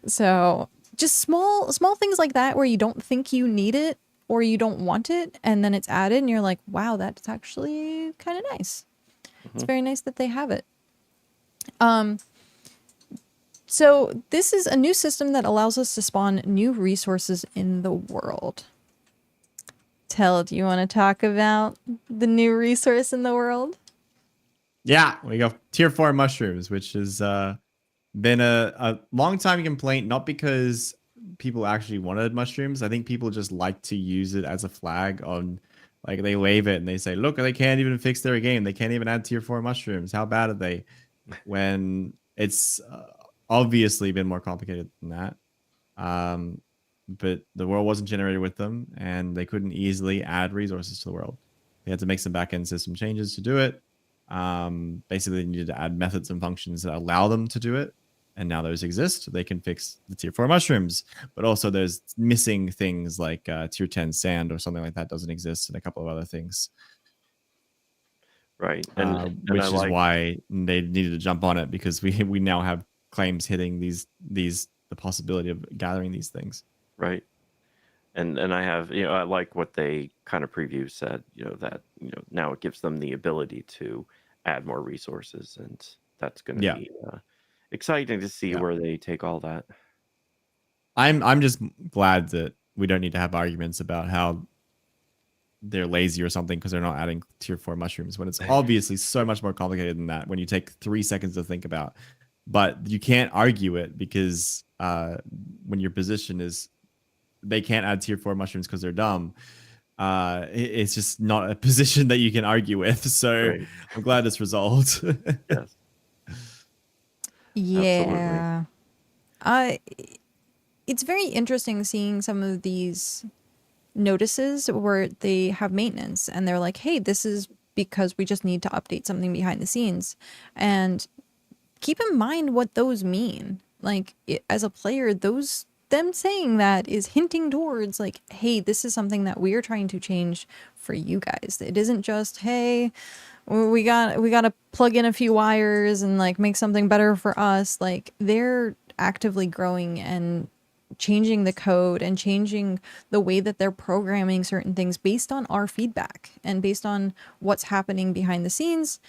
So just small things like that where you don't think you need it or you don't want it, and then it's added, and you're like, wow, that's actually kind of nice. Mm-hmm. It's very nice that they have it. So this is a new system that allows us to spawn new resources in the world. Tel, do you want to talk about the new resource in the world? Yeah, we go tier 4 mushrooms, which has been a long time complaint, not because people actually wanted mushrooms. I think people just like to use it as a flag on, like, they wave it and they say, look, they can't even fix their game. They can't even add tier 4 mushrooms. How bad are they? When it's obviously been more complicated than that. But the world wasn't generated with them, and they couldn't easily add resources to the world. They had to make some backend system changes to do it. Basically, they needed to add methods and functions that allow them to do it. And now those exist. They can fix the tier 4 mushrooms. But also there's missing things like tier 10 sand or something like that doesn't exist, and a couple of other things. Right. Which is why they needed to jump on it, because we now have claims hitting the possibility of gathering these things. Right. And I have, I like what they kind of preview said, that, now it gives them the ability to add more resources, and that's going to be exciting to see where they take all that. I'm just glad that we don't need to have arguments about how they're lazy or something because they're not adding tier 4 mushrooms, when it's obviously so much more complicated than that when you take 3 seconds to think about. But you can't argue it because when your position is they can't add tier 4 mushrooms because they're dumb, it's just not a position that you can argue with. So right. I'm glad it's resolved. Yes. Yeah. It's very interesting seeing some of these notices where they have maintenance and they're like, hey, this is because we just need to update something behind the scenes. And keep in mind what those mean. Like, as a player, them saying that is hinting towards like, hey, this is something that we are trying to change for you guys. It isn't just, hey, we got to plug in a few wires and like make something better for us. Like, they're actively growing and changing the code and changing the way that they're programming certain things based on our feedback and based on what's happening behind the scenes.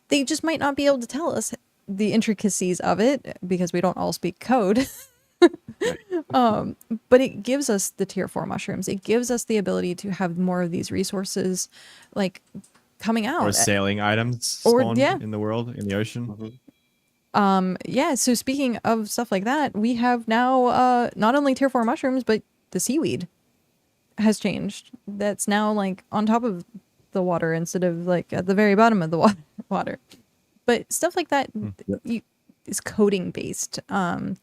They just might not be able to tell us the intricacies of it because we don't all speak code. But it gives us the tier 4 mushrooms. It gives us the ability to have more of these resources like coming out, or sailing items spawned in the world, in the ocean. Mm-hmm. So speaking of stuff like that, we have now not only tier 4 mushrooms, but the seaweed has changed. That's now like on top of the water instead of like at the very bottom of the water. But stuff like that is coding based. And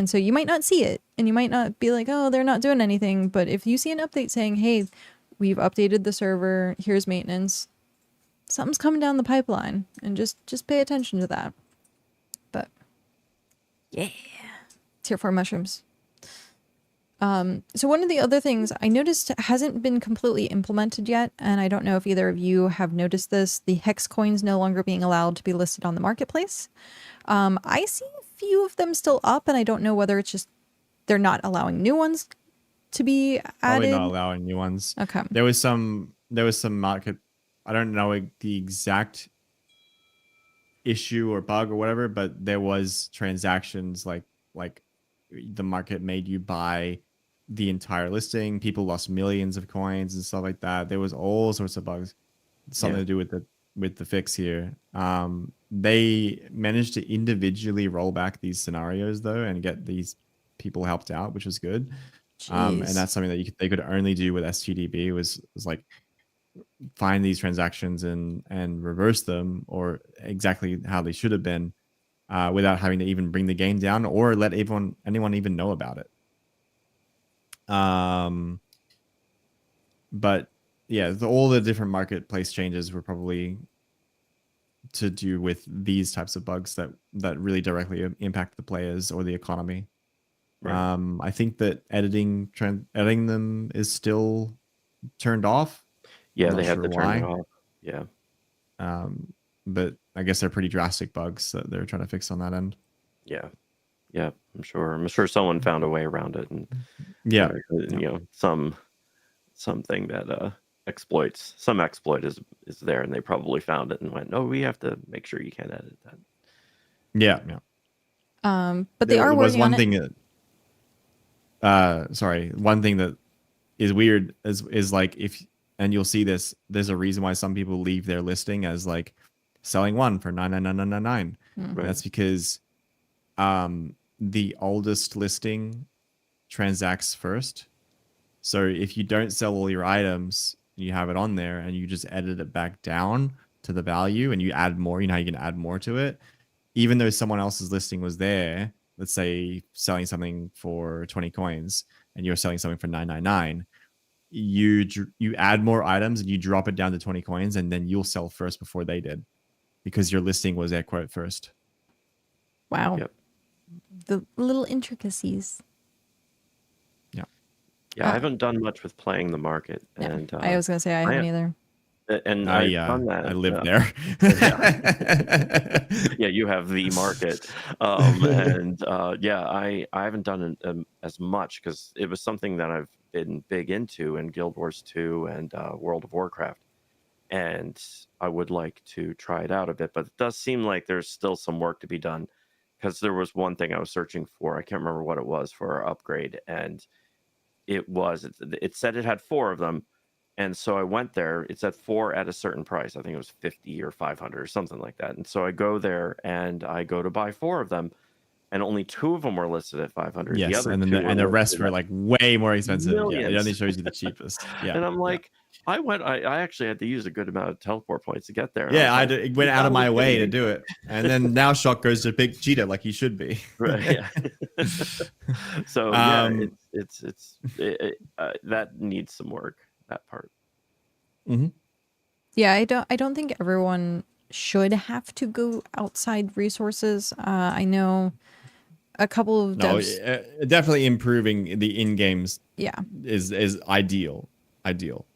so you might not see it and you might not be like, oh, they're not doing anything. But if you see an update saying, hey, we've updated the server, here's maintenance, something's coming down the pipeline, and just pay attention to that. But yeah, tier 4 mushrooms. So one of the other things I noticed hasn't been completely implemented yet, and I don't know if either of you have noticed this, the hex coins no longer being allowed to be listed on the marketplace. I see a few of them still up, and I don't know whether it's just they're not allowing new ones to be added. Probably not allowing new ones. Okay. There was some market, I don't know the exact issue or bug or whatever, but there was transactions like the market made you buy the entire listing. People lost millions of coins and stuff like that. There was all sorts of bugs, something to do with the fix here. They managed to individually roll back these scenarios though and get these people helped out, which was good. And that's something that they could only do with STDB was like find these transactions and reverse them, or exactly how they should have been, without having to even bring the game down or let anyone even know about it. But yeah, all the different marketplace changes were probably to do with these types of bugs that really directly impact the players or the economy. Right. I think that editing them is still turned off. Yeah, they had to turn it off. Yeah. But I guess they're pretty drastic bugs that they're trying to fix on that end. Yeah. Yeah, I'm sure someone found a way around it, and something that exploits some exploit is there, and they probably found it and went, no, we have to make sure you can't edit that. Yeah. But they are working on it. One thing that is weird is like and you'll see this, there's a reason why some people leave their listing as like selling one for 99999. Mm-hmm. Right. That's because the oldest listing transacts first. So if you don't sell all your items, you have it on there and you just edit it back down to the value and you add more, you know how you can add more to it, even though someone else's listing was there, let's say selling something for 20 coins and you're selling something for 999, you add more items and you drop it down to 20 coins, and then you'll sell first before they did because your listing was air quote first. Wow. Yep. The little intricacies. Yeah, I haven't done much with playing the market, and I was gonna say I haven't either. And I've done that. I live there. Yeah, you have the market, and I haven't done as much because it was something that I've been big into in Guild Wars 2 and World of Warcraft, and I would like to try it out a bit, but it does seem like there's still some work to be done because there was one thing I was searching for. I can't remember what it was for our upgrade, and it said it had 4 of them. And so I went there. It said 4 at a certain price. I think it was 50 or 500 or something like that. And so I go there and I go to buy 4 of them, and only 2 of them were listed at 500. Yes, the other and the rest were like way more expensive. Millions. Yeah, it only shows you the cheapest. Yeah, and I'm like, I actually had to use a good amount of teleport points to get there. Yeah, I went out of my way to do it, and then now Shock goes to pick Cheetah like he should be. Right. Yeah. So it's that needs some work. That part. Mm-hmm. Yeah, I don't think everyone should have to go outside resources. I know a couple of devs. Definitely improving the in-games. Yeah, is ideal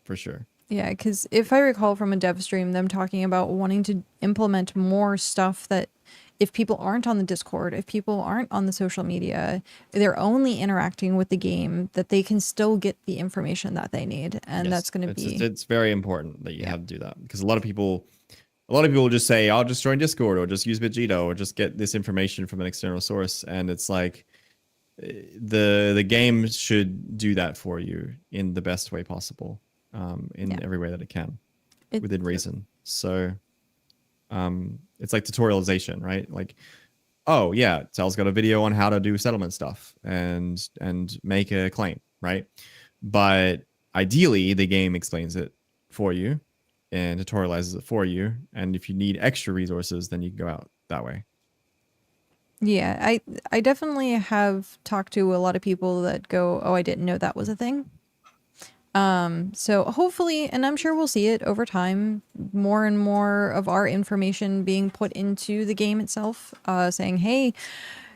for sure. Yeah, because if I recall from a dev stream, them talking about wanting to implement more stuff that if people aren't on the Discord, if people aren't on the social media, they're only interacting with the game, that they can still get the information that they need. And that's going to be... It's very important that you have to do that, because a lot of people will just say, I'll just join Discord or just use Vegito or just get this information from an external source. And it's like the game should do that for you in the best way possible, in every way that it can, within reason. So... it's like tutorialization, right? Like, oh yeah, Tel's got a video on how to do settlement stuff and make a claim, right? But ideally, the game explains it for you, and tutorializes it for you. And if you need extra resources, then you can go out that way. Yeah, I definitely have talked to a lot of people that go, "Oh, I didn't know that was a thing." So hopefully, and I'm sure we'll see it over time, more and more of our information being put into the game itself, saying, "Hey,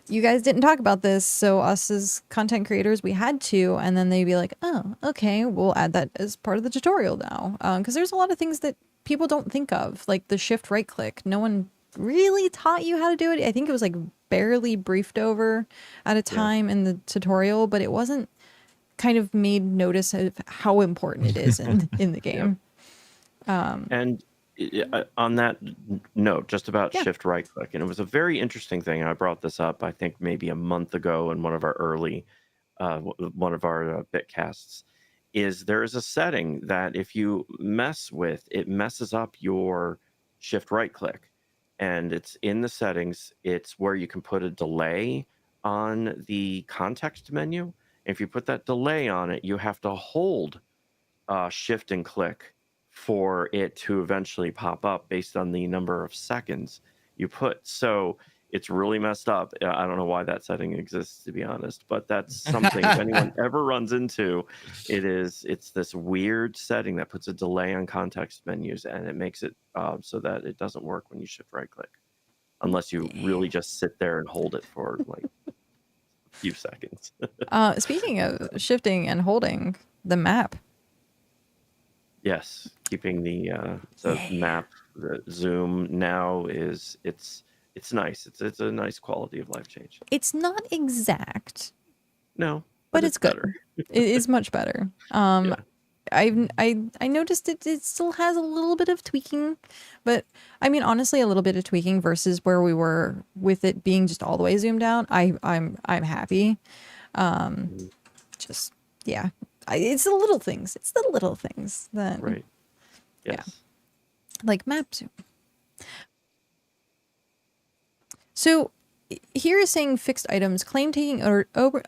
you guys didn't talk about this, so us as content creators, we had to," and then they'd be like, "Oh, okay, we'll add that as part of the tutorial now," because there's a lot of things that people don't think of, like the shift right click. No one really taught you how to do it. I think it was like barely briefed over at a time in the tutorial, but it wasn't kind of made notice of how important it is in the game. And on that note, just about Yeah. shift right click, and it was a very interesting thing. I brought this up, I think maybe a month ago in one of our early, one of our bitcasts. Is there is a setting that if you mess with, it messes up your shift right click, and it's in the settings. It's where you can put a delay on the context menu. If you put that delay on it, you have to hold shift and click for it to eventually pop up based on the number of seconds you put. So it's really messed up. I don't know why that setting exists, to be honest, but that's something if anyone ever runs into, it's this weird setting that puts a delay on context menus, and it makes it so that it doesn't work when you shift right click unless you really just sit there and hold it for like a few seconds. Speaking of shifting and holding, the map. Yes, keeping the map, the zoom now it's nice. It's a nice quality of life change. It's not exact, No, but it's good. better. It is much better. Yeah. I noticed it still has a little bit of tweaking, but I mean honestly a little bit of tweaking versus where we were with it being just all the way zoomed out. I'm happy. Just yeah. It's the little things. It's the little things that Right. Yes. like map zoom. So here is saying fixed items claim taking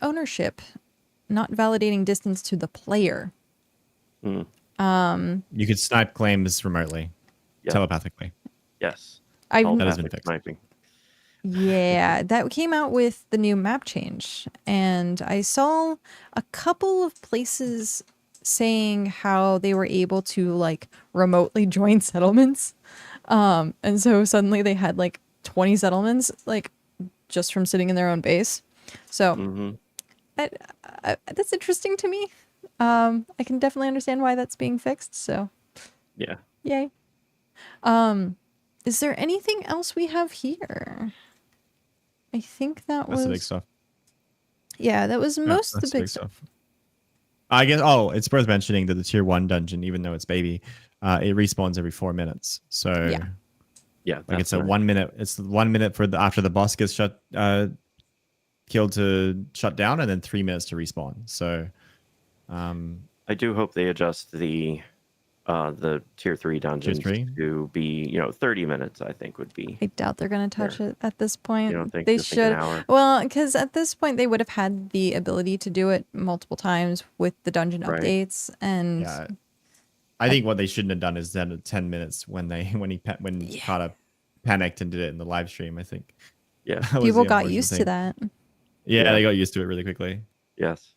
ownership, not validating distance to the player. You could snipe claims remotely, telepathically. Yes. That has been fixed. Sniping. Yeah, that came out with the new map change. And I saw a couple of places saying how they were able to like remotely join settlements. And so suddenly they had like 20 settlements, like just from sitting in their own base. So that's interesting to me. I can definitely understand why that's being fixed. So yeah. Yay. Is there anything else we have here? I think that's the big stuff. Yeah, that was most of the big stuff. I guess. Oh, it's worth mentioning that the tier 1 dungeon, even though it's baby, it respawns every 4 minutes. So yeah, like it's a 1 minute. It's 1 minute for after the boss gets killed to shut down, and then 3 minutes to respawn. So I do hope they adjust the tier 3 dungeons to be 30 minutes. I think would be. I doubt they're going to touch it at this point. You don't think they should? An hour? Well, because at this point they would have had the ability to do it multiple times with the dungeon updates, and yeah. I think what they shouldn't have done is then 10 minutes when Kata panicked and did it in the live stream. I think people got used to that. Yeah, they got used to it really quickly. Yes.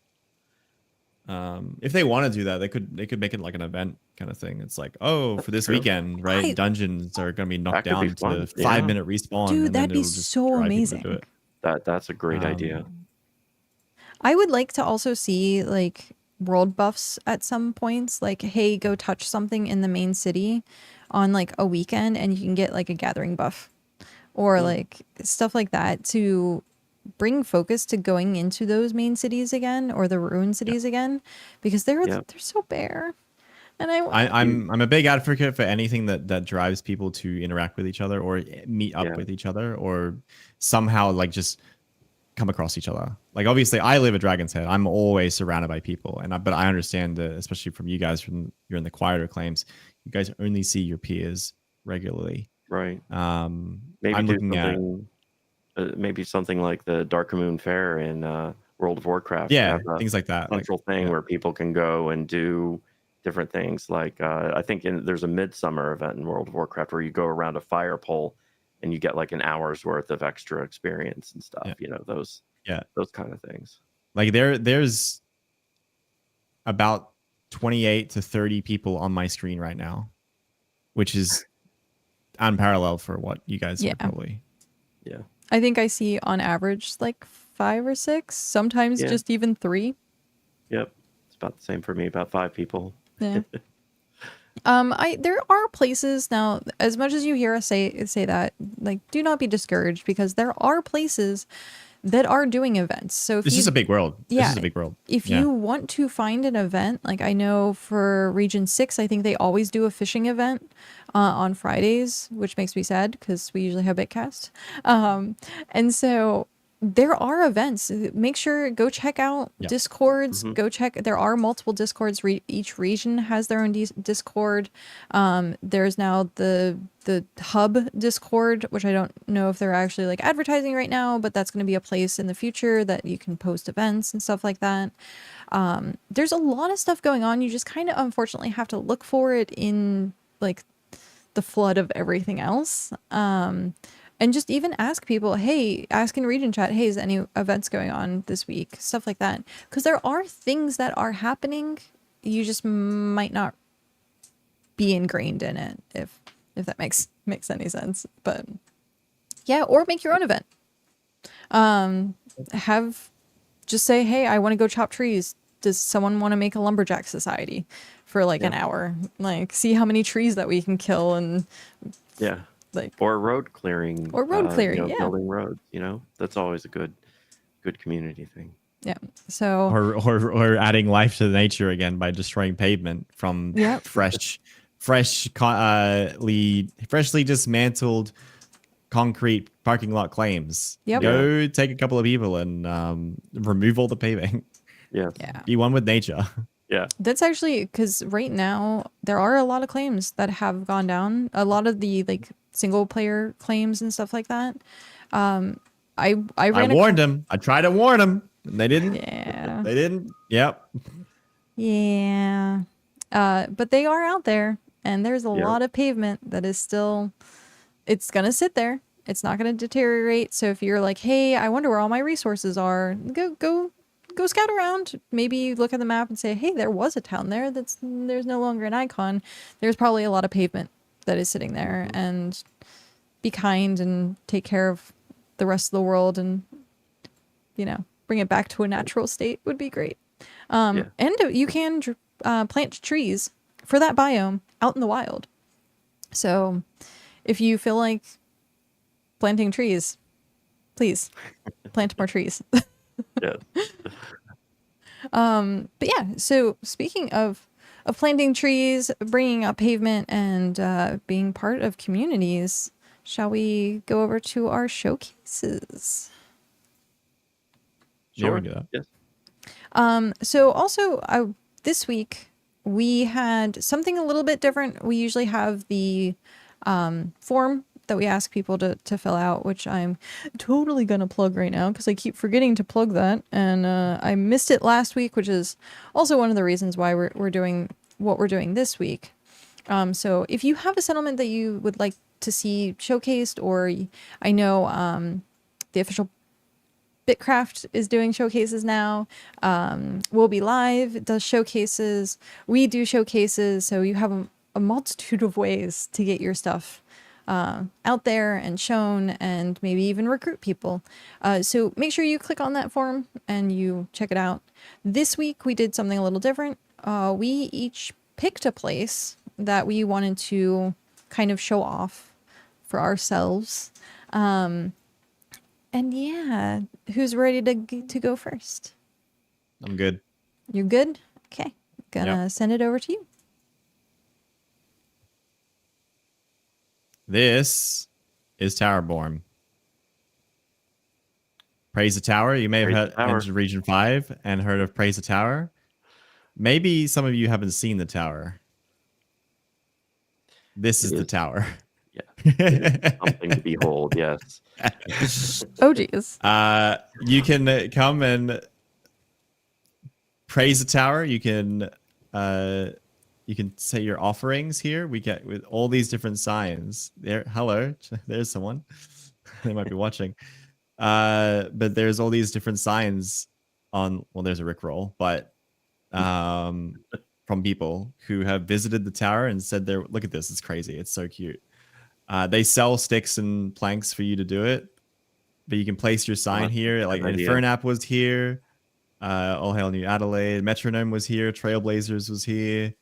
If they want to do that, they could make it like an event kind of thing. It's like, for this weekend, right? Dungeons are going to be knocked down to 5-minute respawn. Dude, that'd be so amazing. That's a great idea. I would like to also see like world buffs at some points. Like, hey, go touch something in the main city on like a weekend, and you can get like a gathering buff, or like stuff like that to bring focus to going into those main cities again, or the ruined cities again, because they're so bare. And I'm a big advocate for anything that drives people to interact with each other or meet up with each other, or somehow like just come across each other. Like obviously I live at Dragon's Head. I'm always surrounded by people, but I understand that, especially from you guys, you're in the quieter claims, you guys only see your peers regularly. Right. Maybe I'm looking at maybe something like the Dark Moon Fair in World of Warcraft. Yeah, things like that. Central thing where people can go and do different things. Like I think there's a midsummer event in World of Warcraft where you go around a fire pole and you get like an hour's worth of extra experience and stuff. Yeah. You know, those kind of things. Like there's about 28 to 30 people on my screen right now, which is unparalleled for what you guys are probably. Yeah. I think I see on average like 5 or 6, sometimes just even 3. Yep. It's about the same for me, about 5 people. Yeah. There are places now, as much as you hear us say that, like, do not be discouraged, because there are places that are doing events. So if this is a big world. Yeah, this is a big world. If you want to find an event, like I know for Region 6, I think they always do a fishing event on Fridays, which makes me sad because we usually have BitCast. And so there are events. Make sure, go check out Discords. Go check. There are multiple Discords. Each region has their own Discord. There's now the hub Discord, which I don't know if they're actually like advertising right now, but that's going to be a place in the future that you can post events and stuff like that. There's a lot of stuff going on. You just kind of unfortunately have to look for it in like the flood of everything else. And just even ask people, hey, ask in region chat, hey, is any events going on this week? Stuff like that. Because there are things that are happening. You just might not be ingrained in it, if that makes any sense. But yeah, or make your own event. Just say, hey, I want to go chop trees. Does someone want to make a lumberjack society for like an hour? Like, see how many trees that we can kill and like, or road clearing, building roads. You know, that's always a good community thing. Yeah. So or adding life to nature again by destroying pavement from freshly dismantled concrete parking lot claims. Go take a couple of people and remove all the paving. Yeah. Be one with nature. Yeah. That's actually because right now there are a lot of claims that have gone down. A lot of the like single player claims and stuff like that. I warned them. I tried to warn them. And they didn't. Yeah. They didn't. Yep. Yeah. But they are out there, and there's a lot of pavement that is still, it's going to sit there. It's not going to deteriorate. So if you're like, hey, I wonder where all my resources are, go scout around. Maybe look at the map and say, hey, there was a town there there's no longer an icon. There's probably a lot of pavement that is sitting there, and be kind and take care of the rest of the world, and, you know, bring it back to a natural state would be great. And you can plant trees for that biome out in the wild. So if you feel like planting trees, please plant more trees. Yes. But yeah, so speaking of planting trees, bringing up pavement, and being part of communities, shall we go over to our showcases? Sure. Yeah, we can do that. Yes. So also this week we had something a little bit different. We usually have the form that we ask people to fill out, which I'm totally gonna plug right now because I keep forgetting to plug that, and I missed it last week, which is also one of the reasons why we're doing what we're doing this week. So if you have a settlement that you would like to see showcased, or I know the official BitCraft is doing showcases now. We'll Be Live does showcases. We do showcases. So you have a multitude of ways to get your stuff out there and shown, and maybe even recruit people. So make sure you click on that form and you check it out. This week we did something a little different. We each picked a place that we wanted to kind of show off for ourselves. And yeah, who's ready to go first? I'm good. You're good? Okay. Gonna send it over to you. This is Towerborn. Praise the Tower. You may have mentioned Region 5 and heard of Praise the Tower. Maybe some of you haven't seen the tower. This is the tower. Yeah. Something to behold, yes. Oh, geez. You can come and praise the tower. You can you can say your offerings here. We get with all these different signs. There, hello, there's someone. They might be watching. But there's all these different signs on. Well, there's a Rickroll, but from people who have visited the tower and said, "They're look at this. It's crazy. It's so cute." They sell sticks and planks for you to do it, but you can place your sign here. Like Infernap was here. All Hail New Adelaide. Metronome was here. Trailblazers was here.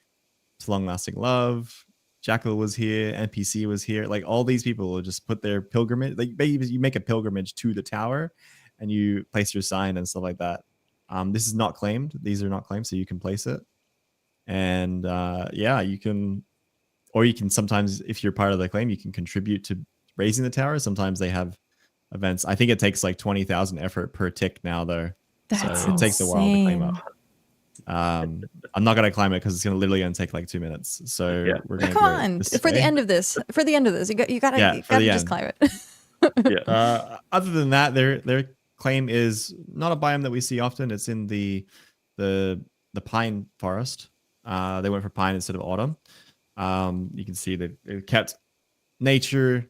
To Long Lasting Love. Jackal was here. NPC was here. Like all these people will just put their pilgrimage. Like you make a pilgrimage to the tower, and you place your sign and stuff like that. This is not claimed. These are not claimed, so you can place it. And yeah, you can, or you can sometimes, if you're part of the claim, you can contribute to raising the tower. Sometimes they have events. I think it takes like 20,000 effort per tick now, though. That's so it takes a while to claim up. I'm not gonna climb it because it's gonna literally gonna take like 2 minutes. So Yeah. we're gonna Come on, for the end of this, you gotta just climb it. Yeah. Other than that, their claim is not a biome that we see often. It's in the pine forest. They went for pine instead of autumn. You can see that they kept nature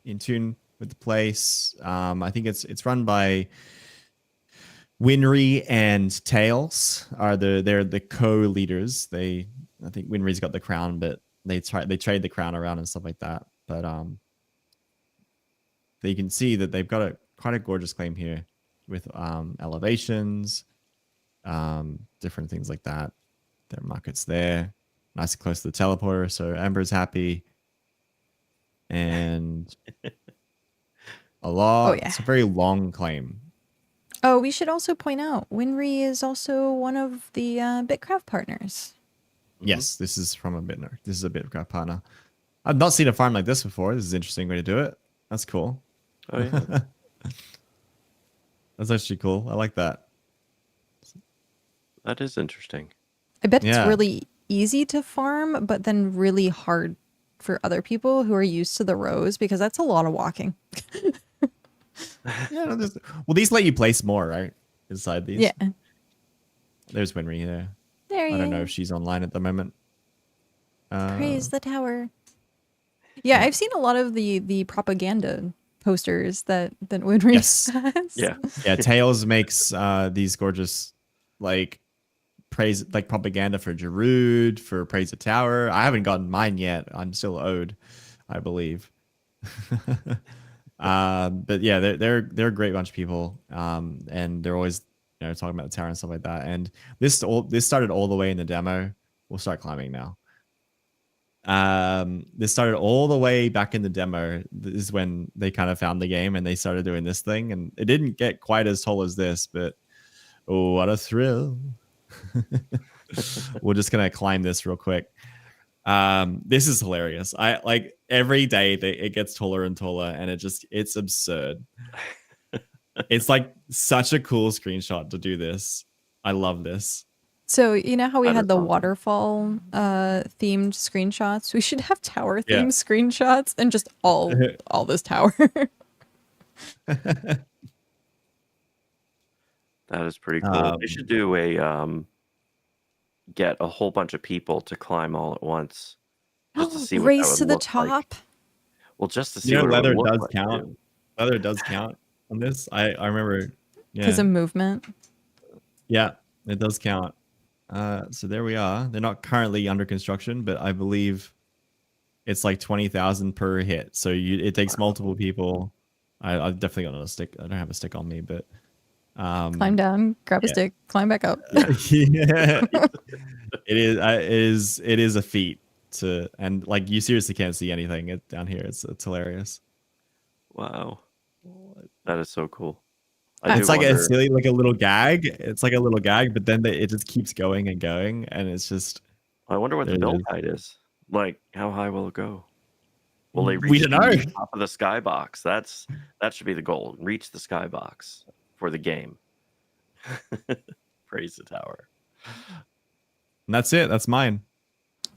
in tune with the place. I think it's run by Winry and Tails they're the co-leaders. I think Winry's got the crown, but they trade the crown around and stuff like that. But you can see that they've got quite a gorgeous claim here with elevations, different things like that. Their market's there, nice and close to the teleporter, so Ember's happy. And a lot. Oh, yeah. It's a very long claim. Oh, we should also point out, Winry is also one of the BitCraft partners. Yes, this is from a BitNerd. This is a BitCraft partner. I've not seen a farm like this before. This is an interesting way to do it. That's cool. Oh yeah. That's actually cool. I like that. That is interesting. I bet Yeah. it's really easy to farm, but then really hard for other people who are used to the rows, because that's a lot of walking. Yeah. Well, these let you place more, right? Inside these. Yeah. There's Winry there. There you I don't know if she's online at the moment. Praise the tower. Yeah, I've seen a lot of the propaganda posters that Winry Yes. has. Yeah. Yeah, Tails makes these gorgeous like praise, like propaganda for Giroud, for Praise the Tower. I haven't gotten mine yet. I'm still owed, I believe. But yeah, they're a great bunch of people, and they're always talking about the tower and stuff like that. And this started all the way in the demo. We'll start climbing now. This started all the way back in the demo. This is when they kind of found the game and they started doing this thing, and it didn't get quite as tall as this, but oh, what a thrill. We're just gonna climb this real quick. This is hilarious. I like every day it gets taller and taller, and it's absurd. It's like such a cool screenshot to do this. I love this. So you know how we That had is the awesome. waterfall themed screenshots? We should have tower themed Yeah. screenshots and just all this tower. That is pretty cool. They should do a get a whole bunch of people to climb all at once, just to see what that Race would to the look like. top. Well, just to see what it leather would look does like, count. too. Leather does count on this. I remember. Yeah. Because of movement. Yeah, it does count. So there we are. They're not currently under construction, but I believe it's like 20,000 per hit. So it takes multiple people. I've definitely got another stick. I don't have a stick on me, but Climb down, grab a yeah. stick, climb back up. Yeah. It is a feat to, and like you seriously can't see anything down here. It's hilarious. Wow, that is so cool. It's like wonder, a silly, like a little gag. It's like a little gag, but then it just keeps going and going, and it's just. I wonder what the there it build is. height is. Like, how high will it go? Will they We reach don't know. the top of the skybox? That should be the goal. Reach the skybox for the game. Praise the tower. And that's it. That's mine.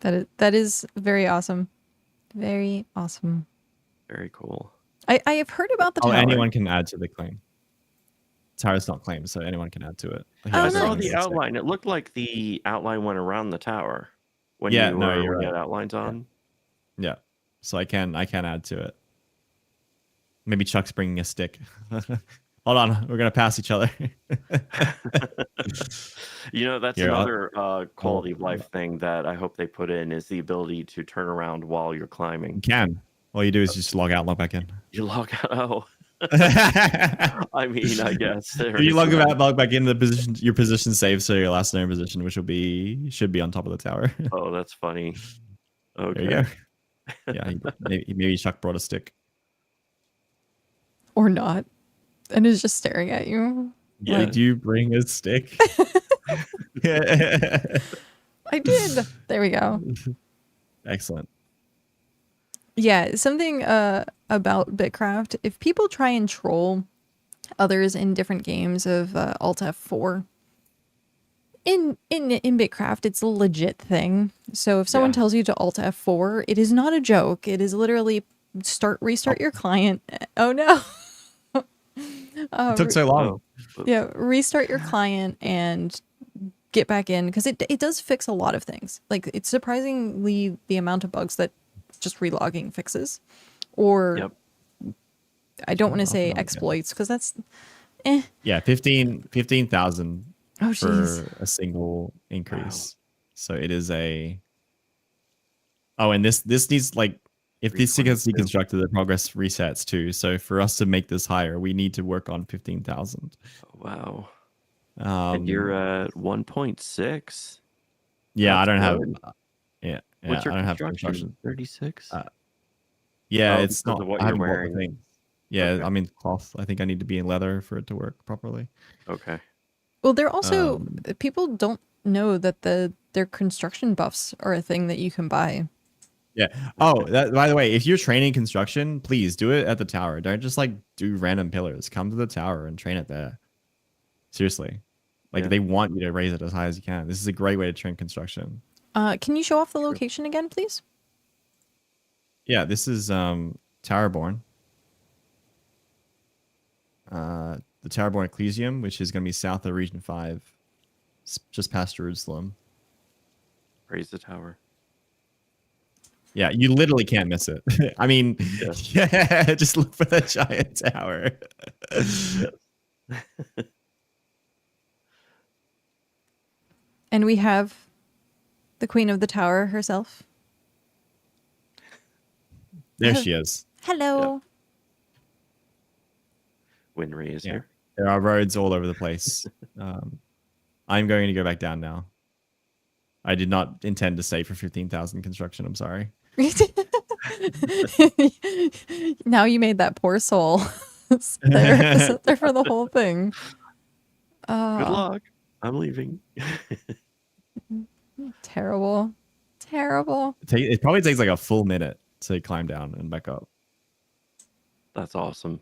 That is very awesome. Very awesome. Very cool. I have heard about the Oh, tower. anyone can add to the claim. Tower's not claimed, so anyone can add to it. Oh, I nice. saw the outline. It looked like the outline went around the tower. when Yeah, you no, were you're when you right. had outlines on. Yeah. So I can add to it. Maybe Chuck's bringing a stick. Hold on, we're gonna pass each other. You know, that's Here, another I'll quality of life thing that I hope they put in is the ability to turn around while you're you climbing. can. All you do is just log out and log back in. You log out. Oh, If I mean, I guess there you is log that. out, log back in, the position, your position saves, so your last known position, which should be on top of the tower. Oh, that's funny. There you Okay. go. Yeah, maybe Chuck brought a stick. Or not. And is just staring at you. Yeah. Did you bring a stick? I did. There we go. Excellent. Yeah, something about BitCraft. If people try and troll others in different games of Alt F4, in BitCraft, it's a legit thing. So if someone Yeah. tells you to Alt F4, it is not a joke. It is literally restart your client. Oh no. It took so long. Oh, Yeah, restart your client and get back in, because it does fix a lot of things. Like, it's surprisingly the amount of bugs that just relogging fixes. Or Yep. I don't want to I'll say put it on exploits, because that's Yeah, 15,000 oh for jeez. a single increase. So it is a. Oh, and this needs, like, if this gets 322. deconstructed, the progress resets too. So for us to make this higher, we need to work on 15,000. Wow. And you're at 1.6. Yeah, I That's don't have. good. Yeah, What's your I don't have construction? construction. 36. Yeah, Oh, it's because not. of what I you're haven't bought the wearing. thing. Yeah, Okay. I mean cloth. I think I need to be in leather for it to work properly. Okay. Well, they're also Um, people don't know that their construction buffs are a thing that you can buy. Yeah. Oh, by the way, if you're training construction, please do it at the tower. Don't just like do random pillars. Come to the tower and train it there. Seriously. Like Yeah. they want you to raise it as high as you can. This is a great way to train construction. Can you show off the True. location again, please? Yeah, this is Towerborn. The Towerborn Ecclesium, which is going to be south of Region 5, just past Jerusalem. Raise the tower. Yeah, you literally can't miss it. I mean, Yes. yeah, just look for the giant tower. Yes. And we have the Queen of the Tower herself. There she is. Hello. Winry is Yeah. here. There are roads all over the place. I'm going to go back down now. I did not intend to stay for 15,000 construction. I'm sorry. Now you made that poor soul sit there for the whole thing. Good luck. I'm leaving. Terrible. Terrible. It probably takes like a full minute to climb down and back up. That's awesome.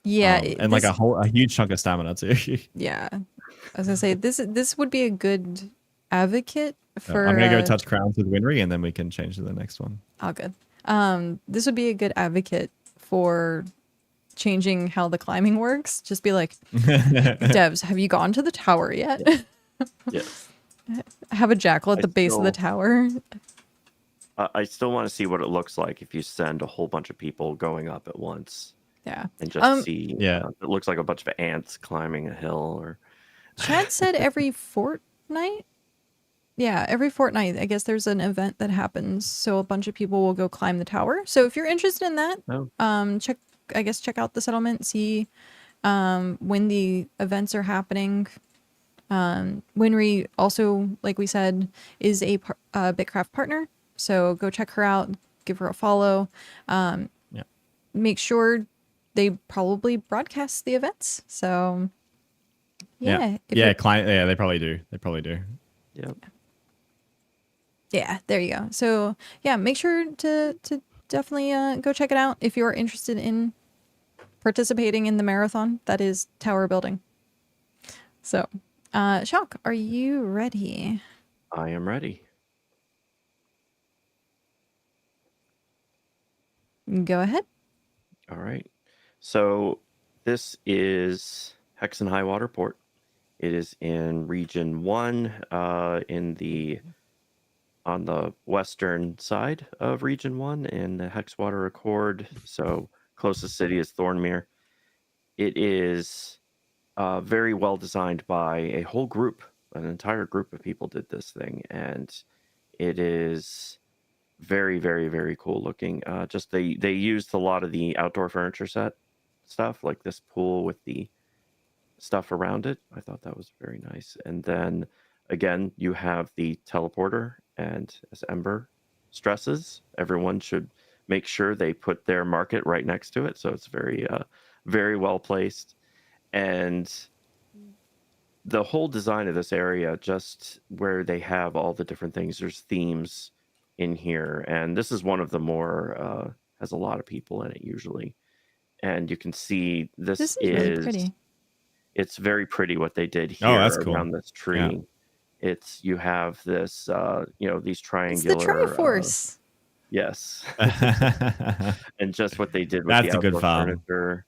Yeah. And like a huge chunk of stamina too. Yeah. I was gonna say this would be a good advocate for I'm gonna go touch crowns with Winry and then we can change to the next one. Oh, good. This would be a good advocate for changing how the climbing works. Just be like, devs, have you gone to the tower yet? Yes. Have a jackal at the base of the tower. I still want to see what it looks like if you send a whole bunch of people going up at once. Yeah. And just see. Yeah. It looks like a bunch of ants climbing a hill or. Chad said every fortnight. Yeah, every fortnight, I guess there's an event that happens, so a bunch of people will go climb the tower. So if you're interested in that, check out the settlement, see when the events are happening. Winry also, like we said, is a BitCraft partner, so go check her out, give her a follow. Make sure they probably broadcast the events. So yeah, they probably do. Yep. Yeah, there you go. So yeah, make sure to definitely go check it out if you're interested in participating in the marathon that is tower building. So, Shock, are you ready? I am ready. Go ahead. All right. So this is Hexen Highwater Port. It is in Region 1 in the on the western side of Region 1 in the Hexwater Accord. So closest city is Thornmere. It is very well designed by a whole group, an entire group of people did this thing. And it is very, very, very cool looking. Just they used a lot of the outdoor furniture set stuff, like this pool with the stuff around it. I thought that was very nice. And then again, you have the teleporter, and as Ember stresses, everyone should make sure they put their market right next to it. So it's very, very well placed. And the whole design of this area, just where they have all the different things, there's themes in here. And this is one of the more, has a lot of people in it usually. And you can see This is really pretty. It's very pretty what they did here that's cool. around this tree. Yeah. It's you have this these It's triangular the Triforce. yes. And just what they did with That's the a good outdoor file. furniture,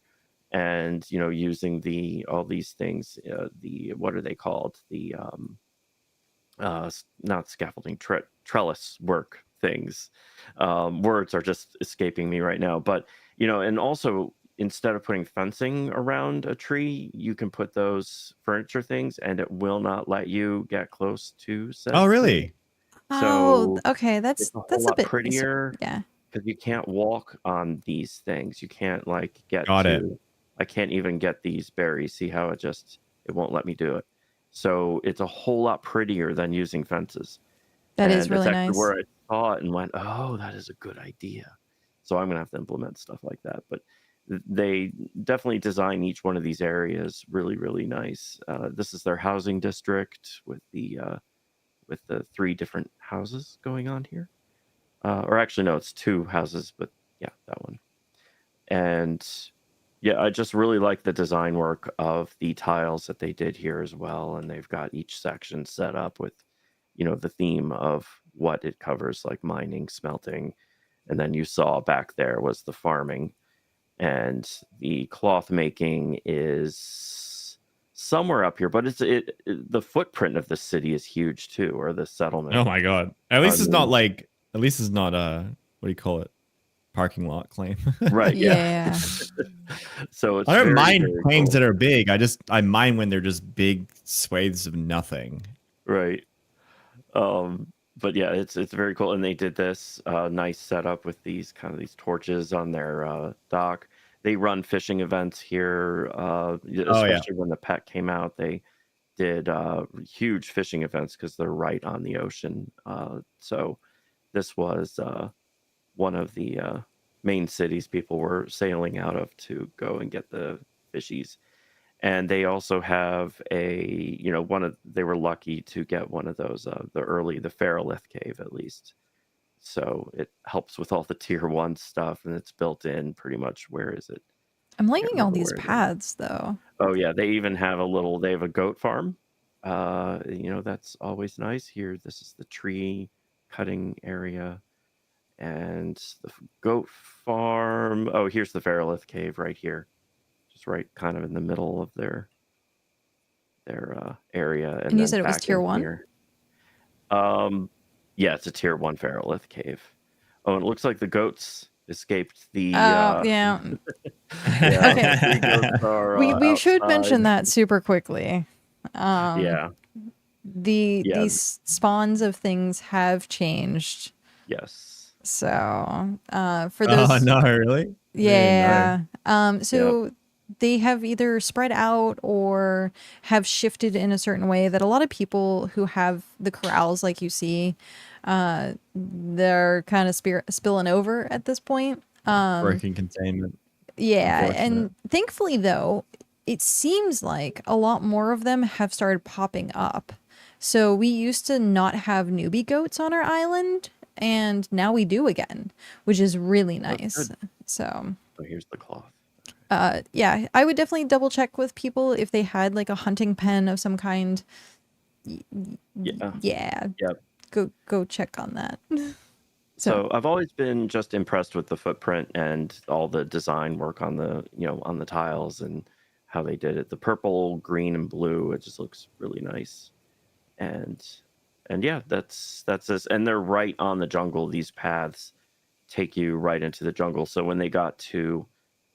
and using all these things, the what are they called, the not scaffolding, trellis work things. Words are just escaping me right now, but and also, instead of putting fencing around a tree, you can put those furniture things, and it will not let you get close to said Oh, tree. really? Oh, So okay. it's That's a whole a lot bit prettier Yeah. because you can't walk on these things. You can't get Got it. to. I can't even get these berries. See how it won't let me do it. So it's a whole lot prettier than using fences. That And is really that's actually nice. where I saw it and went, oh, that is a good idea. So I'm gonna have to implement stuff like that. But they definitely design each one of these areas really, really nice. This is their housing district with the 3 different houses going on here. Or actually, no, it's 2 houses, but yeah, that one. And yeah, I just really like the design work of the tiles that they did here as well. And they've got each section set up with, the theme of what it covers, like mining, smelting. And then you saw back there was the farming. And the cloth making is somewhere up here, but the footprint of the city is huge too, or the settlement. Oh my god. At least I it's not mean- like. At least it's not what do you call it? Parking lot claim. Right. Yeah. Yeah. So it's I don't very, mind very claims cool. that are big. I mind when they're just big swathes of nothing. Right. But yeah, it's very cool. And they did this nice setup with these torches on their dock. They run fishing events here, especially when the pet came out. They did huge fishing events because they're right on the ocean. So this was one of the main cities people were sailing out of to go and get the fishies. And they also have they were lucky to get one of those, the Feralith cave at least. So it helps with all the tier 1 stuff, and it's built in pretty much. Where is it? I'm Can't liking all remember these where it is. paths though. Oh yeah, they even have they have a goat farm. That's always nice here. This is the tree cutting area. And the goat farm. Oh, here's the Feralith cave right here. Just right kind of in the middle of their area. And you then said it was back tier in 1? here. Yeah, it's a tier 1 Feralith cave. Oh, and it looks like the goats escaped the Yeah. yeah, Okay. the 3 goats are, We should mention outside. that super quickly. Yeah. These spawns of things have changed. Yes. So, for those, Oh no, really? yeah. Yeah. So they have either spread out or have shifted in a certain way that a lot of people who have the corrals, like you see, they're kind of spilling over at this point. Working containment. Yeah, Unfortunate. and thankfully though, it seems like a lot more of them have started popping up. So we used to not have newbie goats on our island, and now we do again, which is really nice. good. So So here's the cloth. yeah, I would definitely double check with people if they had like a hunting pen of some kind. Yeah. Yeah. Yep. Go check on that. So I've always been just impressed with the footprint and all the design work on the on the tiles and how they did it. The purple, green, and blue, it just looks really nice. And And yeah, that's this, and they're right on the jungle. These paths take you right into the jungle. So when they got to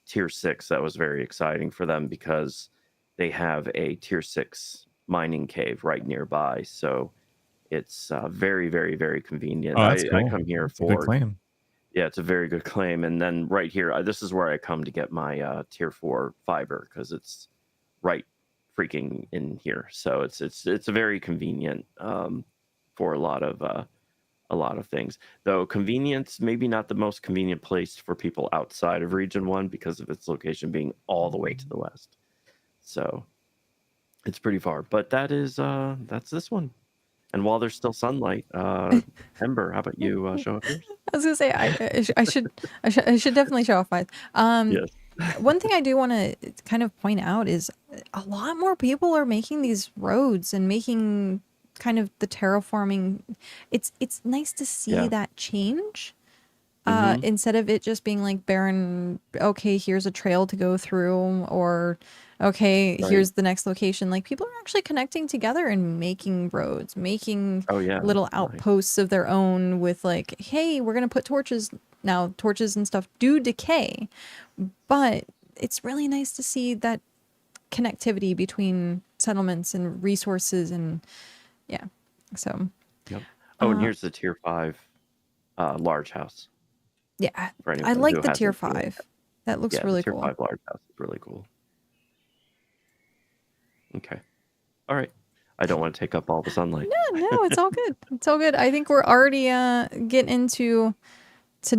tier 6, that was very exciting for them because they have a tier 6 mining cave right nearby. So it's very, very, very convenient. Oh, that's I cool. come here That's a good for claim. yeah, it's a very good claim. And then right here, this is where I come to get my tier 4 fiber because it's right freaking in here. So it's a very convenient for a lot of things. Though convenience, maybe not the most convenient place for people outside of Region 1 because of its location being all the way to the west. So it's pretty far. But that's this one. And while there's still sunlight, Ember, how about you show up yours? I was gonna say I should definitely show off mine. Yes. One thing I do want to kind of point out is a lot more people are making these roads and making kind of the terraforming. It's nice to see Yeah. that change. Mhm. Instead of it just being like barren, okay, here's a trail to go through, or okay, Right. here's the next location. Like people are actually connecting together and making roads, making Oh yeah. little Nice. outposts of their own with like, hey, we're gonna put torches now. Torches and stuff do decay, but it's really nice to see that connectivity between settlements and resources and yeah. So Yep. Oh, and Uh, here's the tier 5 large house yeah, for I anyone like who the tier hasn't seen it. 5. That looks Yeah, the really tier cool. 5 large house is really cool. Okay. All right. I don't want to take up all the sunlight. No, it's all good. It's all good. I think we're already getting into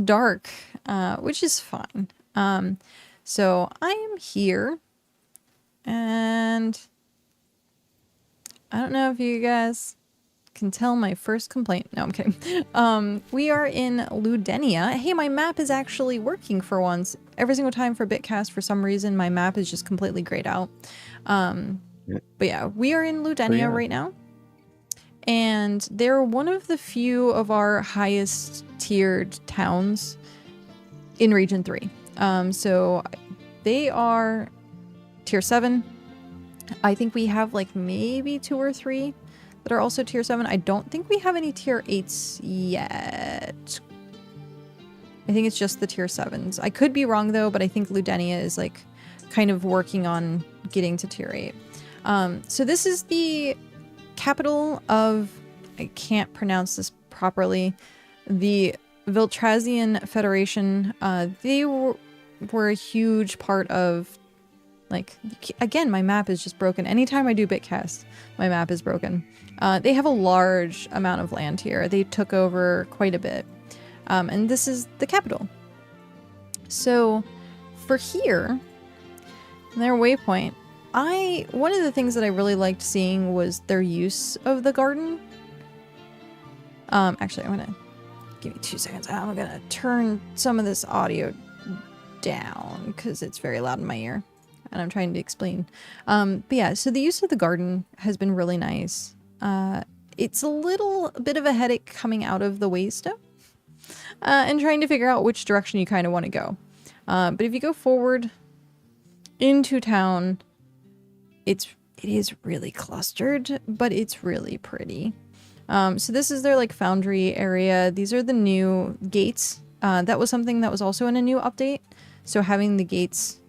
dark, which is fine. So I am here, and I don't know if you guys can tell my first complaint. No, I'm kidding. We are in Ludenia. Hey, my map is actually working for once. Every single time for BitCast, for some reason, my map is just completely grayed out. But yeah, we are in Ludenia right now. And they're one of the few of our highest tiered towns in Region 3. So they are tier 7. I think we have like maybe 2 or 3 that are also tier 7. I don't think we have any tier 8s yet. I think it's just the tier 7s. I could be wrong though, but I think Ludenia is like kind of working on getting to tier 8. So this is the capital of, I can't pronounce this properly, the Viltrazian Federation. They were a huge part of, like, again, my map is just broken. Anytime I do BitCast, my map is broken. They have a large amount of land here. They took over quite a bit. And this is the capital. So for here, their waypoint, one of the things that I really liked seeing was their use of the garden. Actually, I'm gonna give me 2 seconds. I'm gonna turn some of this audio down because it's very loud in my ear, and I'm trying to explain. But yeah, so the use of the garden has been really nice. It's a little bit of a headache coming out of the ways though, and trying to figure out which direction you kind of want to go. But if you go forward into town, it is really clustered, but it's really pretty. So this is their like foundry area. These are the new gates. That was something that was also in a new update. So having the gates,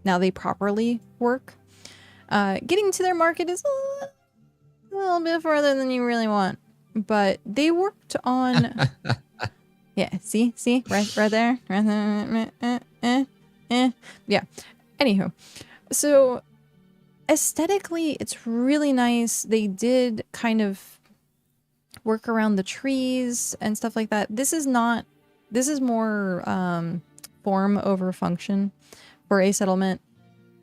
now they properly work. Getting to their market is a little bit further than you really want, but they worked on. Yeah, see, right there, yeah. Anywho, so aesthetically, it's really nice. They did kind of work around the trees and stuff like that. This is more form over function for a settlement.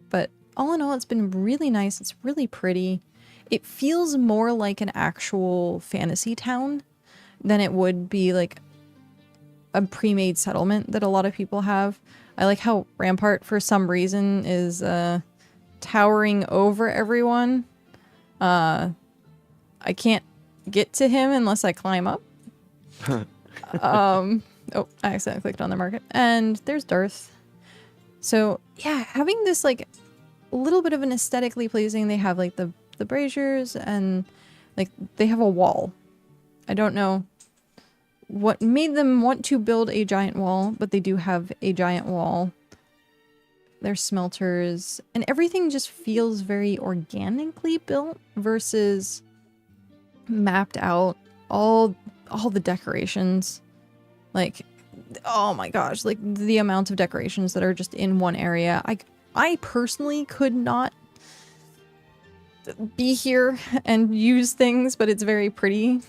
But all in all, it's been really nice. It's really pretty. It feels more like an actual fantasy town than it would be like a pre-made settlement that a lot of people have. I like how Rampart, for some reason, is towering over everyone. I can't get to him unless I climb up. Oh, I accidentally clicked on the market. And there's Darth. So yeah, having this like a little bit of an aesthetically pleasing, they have like the braziers and like they have a wall I don't know what made them want to build a giant wall, but they do have a giant wall. Their smelters, and everything just feels very organically built versus mapped out. All the decorations, like, oh my gosh, like the amount of decorations that are just in one area. I personally could not be here and use things, but it's very pretty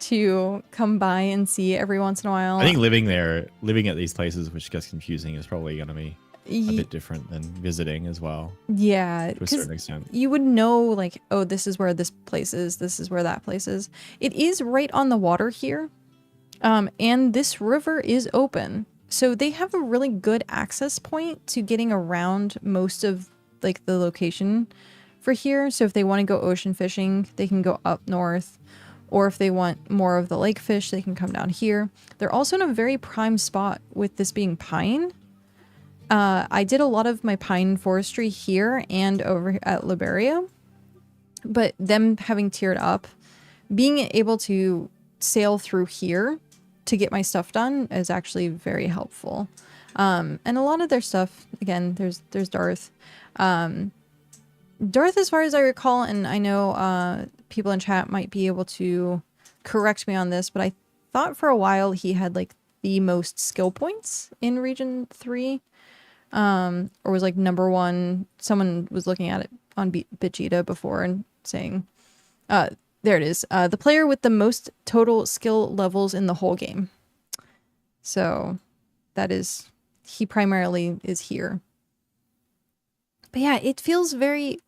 to come by and see every once in a while. I think living at these places, which gets confusing, is probably going to be a bit different than visiting as well. Yeah, to a certain extent. You would know, like, oh, this is where this place is, this is where that place is. It is right on the water here, and this river is open. So they have a really good access point to getting around most of, like, the location for here. So if they want to go ocean fishing, they can go up north. Or if they want more of the lake fish, they can come down here. They're also in a very prime spot with this being pine. I did a lot of my pine forestry here and over at Liberia. But them having tiered up, being able to sail through here to get my stuff done is actually very helpful. And a lot of their stuff, again, there's Darth. Darth, as far as I recall, and I know people in chat might be able to correct me on this, but I thought for a while he had like the most skill points in Region 3, or was like #1. Someone was looking at it on BitChita before and saying, there it is, the player with the most total skill levels in the whole game. So that is, he primarily is here. But yeah, it feels very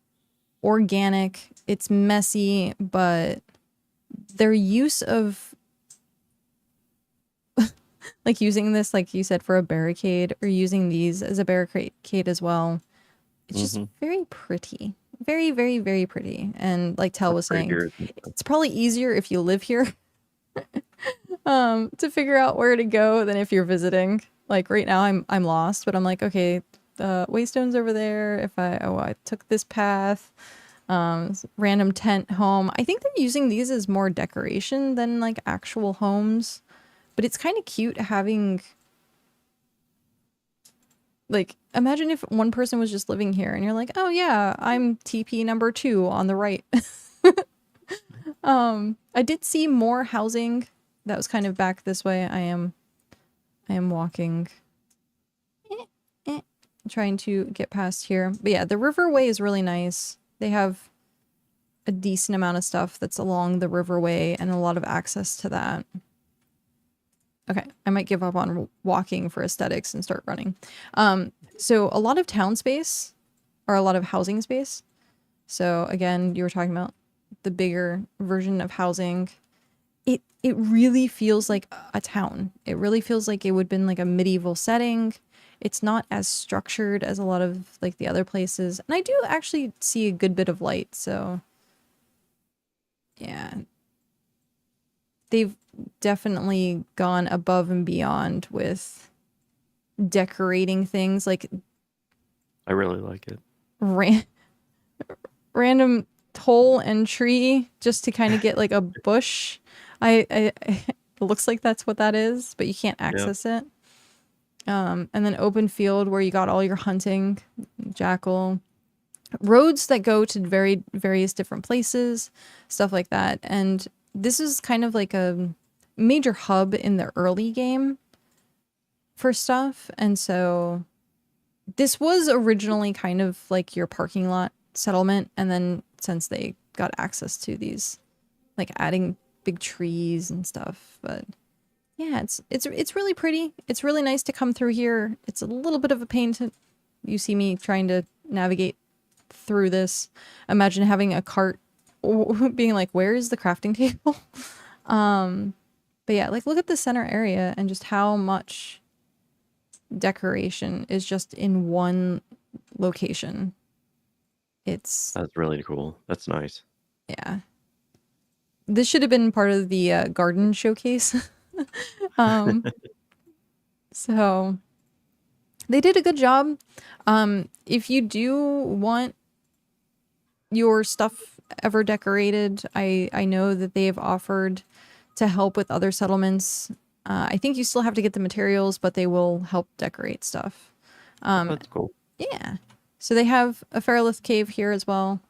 organic. It's messy, but their use of like using this, like you said, for a barricade, or using these as a barricade as well, it's just very pretty. Very, very, very pretty. And like Tel was saying, it's probably easier if you live here to figure out where to go than if you're visiting. Like right now I'm lost, but I'm like, okay, the waystone's over there. If I took this path, random tent home. I think they're using these as more decoration than like actual homes, but it's kind of cute having, like, imagine if one person was just living here and you're like, oh yeah, I'm TP #2 on the right. I did see more housing that was kind of back this way. I am walking, trying to get past here. But yeah, the riverway is really nice. They have a decent amount of stuff that's along the riverway and a lot of access to that. Okay, I might give up on walking for aesthetics and start running. So a lot of town space, or a lot of housing space. So again, you were talking about the bigger version of housing. It really feels like a town. It really feels like it would have been like a medieval setting. It's not as structured as a lot of like the other places. And I do actually see a good bit of light, so yeah. They've definitely gone above and beyond with decorating things, like I really like it. Random hole and tree just to kind of get like a bush. It looks like that's what that is, but you can't access it. And then open field where you got all your hunting, jackal, roads that go to various different places, stuff like that. And this is kind of like a major hub in the early game for stuff. And so this was originally kind of like your parking lot settlement. And then since they got access to these, like adding big trees and stuff, but yeah, it's really pretty. It's really nice to come through here. It's a little bit of a pain to, you see me trying to navigate through this. Imagine having a cart being like, where is the crafting table? But yeah, like look at the center area and just how much decoration is just in one location. That's really cool. That's nice. Yeah. This should have been part of the garden showcase. So they did a good job. If you do want your stuff ever decorated, I know that they have offered to help with other settlements. I think you still have to get the materials, but they will help decorate stuff. That's cool. Yeah. So they have a Feralith cave here as well.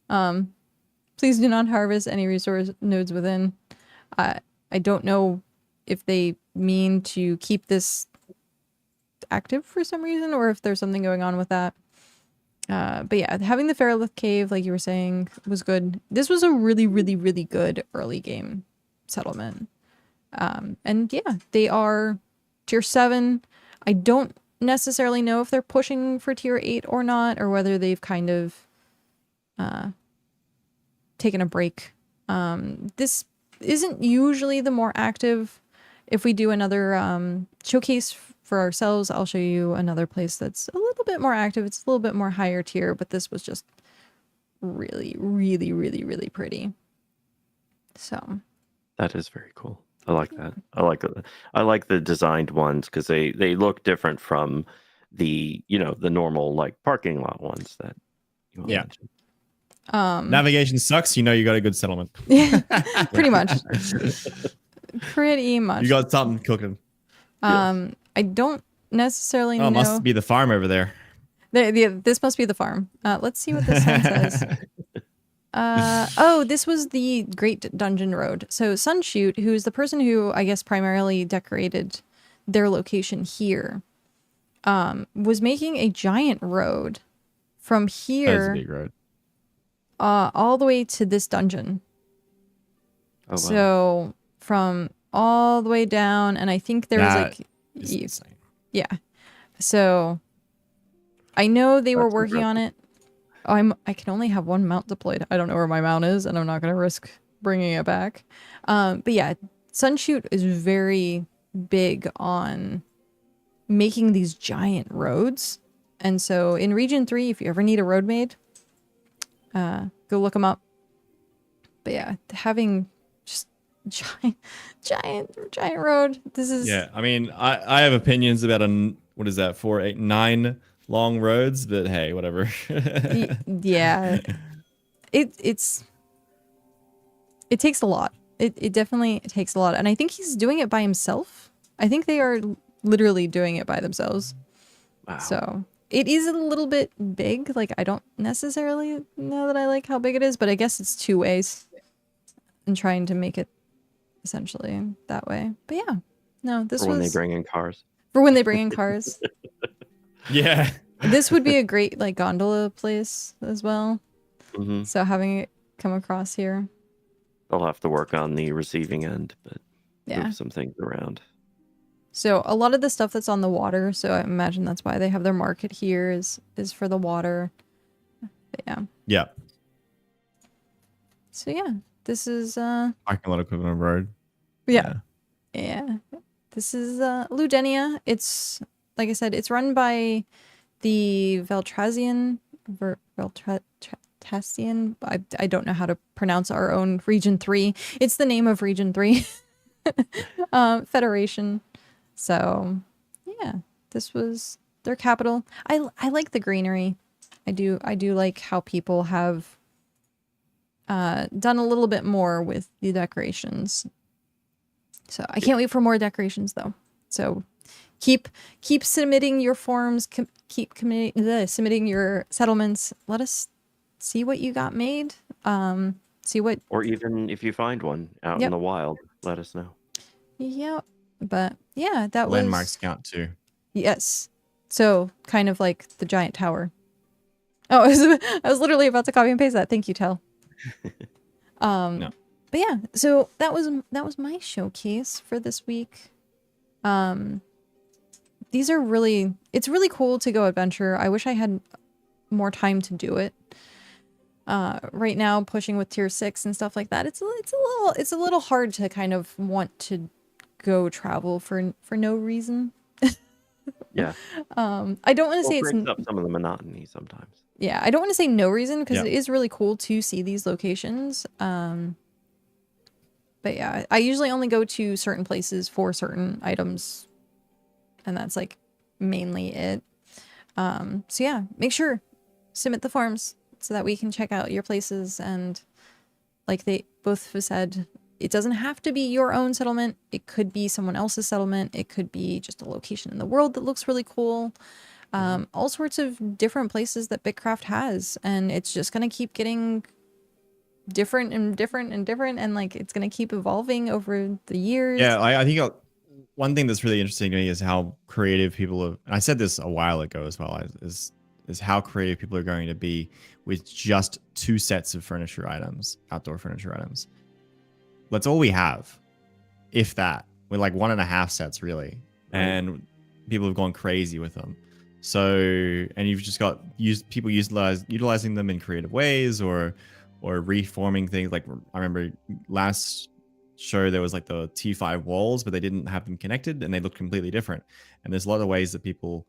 Please do not harvest any resource nodes within. I don't know if they mean to keep this active for some reason or if there's something going on with that. But yeah, having the Feralith cave, like you were saying, was good. This was a really, really, really good early game settlement. And yeah, they are tier 7. I don't necessarily know if they're pushing for tier 8 or not, or whether they've kind of taken a break. This isn't usually the more active. If we do another showcase for ourselves, I'll show you another place that's a little bit more active. It's a little bit more higher tier, but this was just really, really, really, really pretty. So That is very cool. I like that. I like the designed ones because they look different from the the normal like parking lot ones that you mentioned. Navigation sucks. You got a good settlement. Yeah, pretty much. Pretty much. You got something cooking. I don't necessarily know. It must be the farm over there. This must be the farm. Let's see what this sign says. Oh, this was the Great Dungeon Road. So Sunshoot, who's the person who I guess primarily decorated their location here, was making a giant road from here. That's a big road. All the way to this dungeon. Oh, wow. So from all the way down, and I think there was like, insane. yeah. So I know they were working on it. I can only have one mount deployed. I don't know where my mount is, and I'm not going to risk bringing it back. But yeah, Sunshoot is very big on making these giant roads. And so in Region 3, if you ever need a road made, go look them up. But yeah, having just giant road. This is... Yeah, I mean, I have opinions about what is that, 4, 8, 9 long roads, but hey, whatever. Yeah, it takes a lot. It definitely takes a lot, and I think he's doing it by himself. I think they are literally doing it by themselves. Wow. So it is a little bit big. Like, I don't necessarily know that I like how big it is, but I guess it's 2 ways and trying to make it essentially that way. But yeah, no, this was when they bring in cars. For when they bring in cars. Yeah. This would be a great like gondola place as well. Mm-hmm. So having it come across here. They'll have to work on the receiving end, but Yeah. move some things around. So a lot of the stuff that's on the water, so I imagine that's why they have their market here is for the water. But yeah. Yeah. So yeah, this is Parking lot equivalent road. yeah. This is Ludenia. It's like I said, it's run by the Veltrazian. I don't know how to pronounce our own Region 3. It's the name of Region 3 Federation. So yeah, this was their capital. I like the greenery. I do like how people have done a little bit more with the decorations. So I can't wait for more decorations though. So keep submitting your forms, keep submitting your settlements. Let us see what you got made. See what, or even if you find one out in the wild, let us know. Yep. But yeah, that Landmarks was count too. Yes. So kind of like the giant tower. Oh, I was literally about to copy and paste that. Thank you, Tel. No. But yeah, so that was my showcase for this week. These are really, it's really cool to go adventure. I wish I had more time to do it. Right now, pushing with tier 6 and stuff like that, it's a little hard to kind of want to go travel for no reason. Yeah. I don't want to say breaks it's up some of the monotony sometimes. Yeah, I don't want to say no reason because it is really cool to see these locations. But yeah, I usually only go to certain places for certain items, and that's like mainly it. So yeah, make sure submit the forms so that we can check out your places, and like they both have said, it doesn't have to be your own settlement. It could be someone else's settlement. It could be just a location in the world that looks really cool. All sorts of different places that BitCraft has, and it's just going to keep getting different and different and different, and like it's going to keep evolving over the years. Yeah, I think one thing that's really interesting to me is how creative people have, and I said this a while ago as well, is how creative people are going to be with just 2 sets of furniture items, outdoor furniture items. That's all we have, if that. We're like 1.5 sets really, and people have gone crazy with them. So, and you've just got people utilizing them in creative ways, or reforming things. Like I remember last show there was like the T5 walls, but they didn't have them connected, and they looked completely different. And there's a lot of ways that people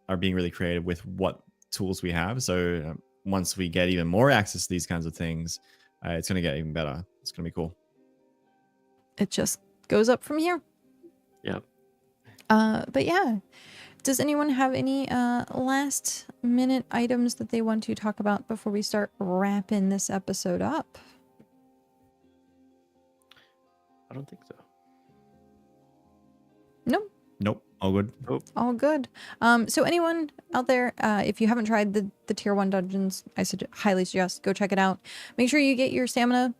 are being really creative with what tools we have. So once we get even more access to these kinds of things, it's going to get even better. It's going to be cool. It just goes up from here. Yep. But yeah, does anyone have any last minute items that they want to talk about before we start wrapping this episode up? I don't think so. Nope. All good. Nope. All good. So anyone out there, if you haven't tried the tier 1 dungeons, I highly suggest go check it out. Make sure you get your stamina,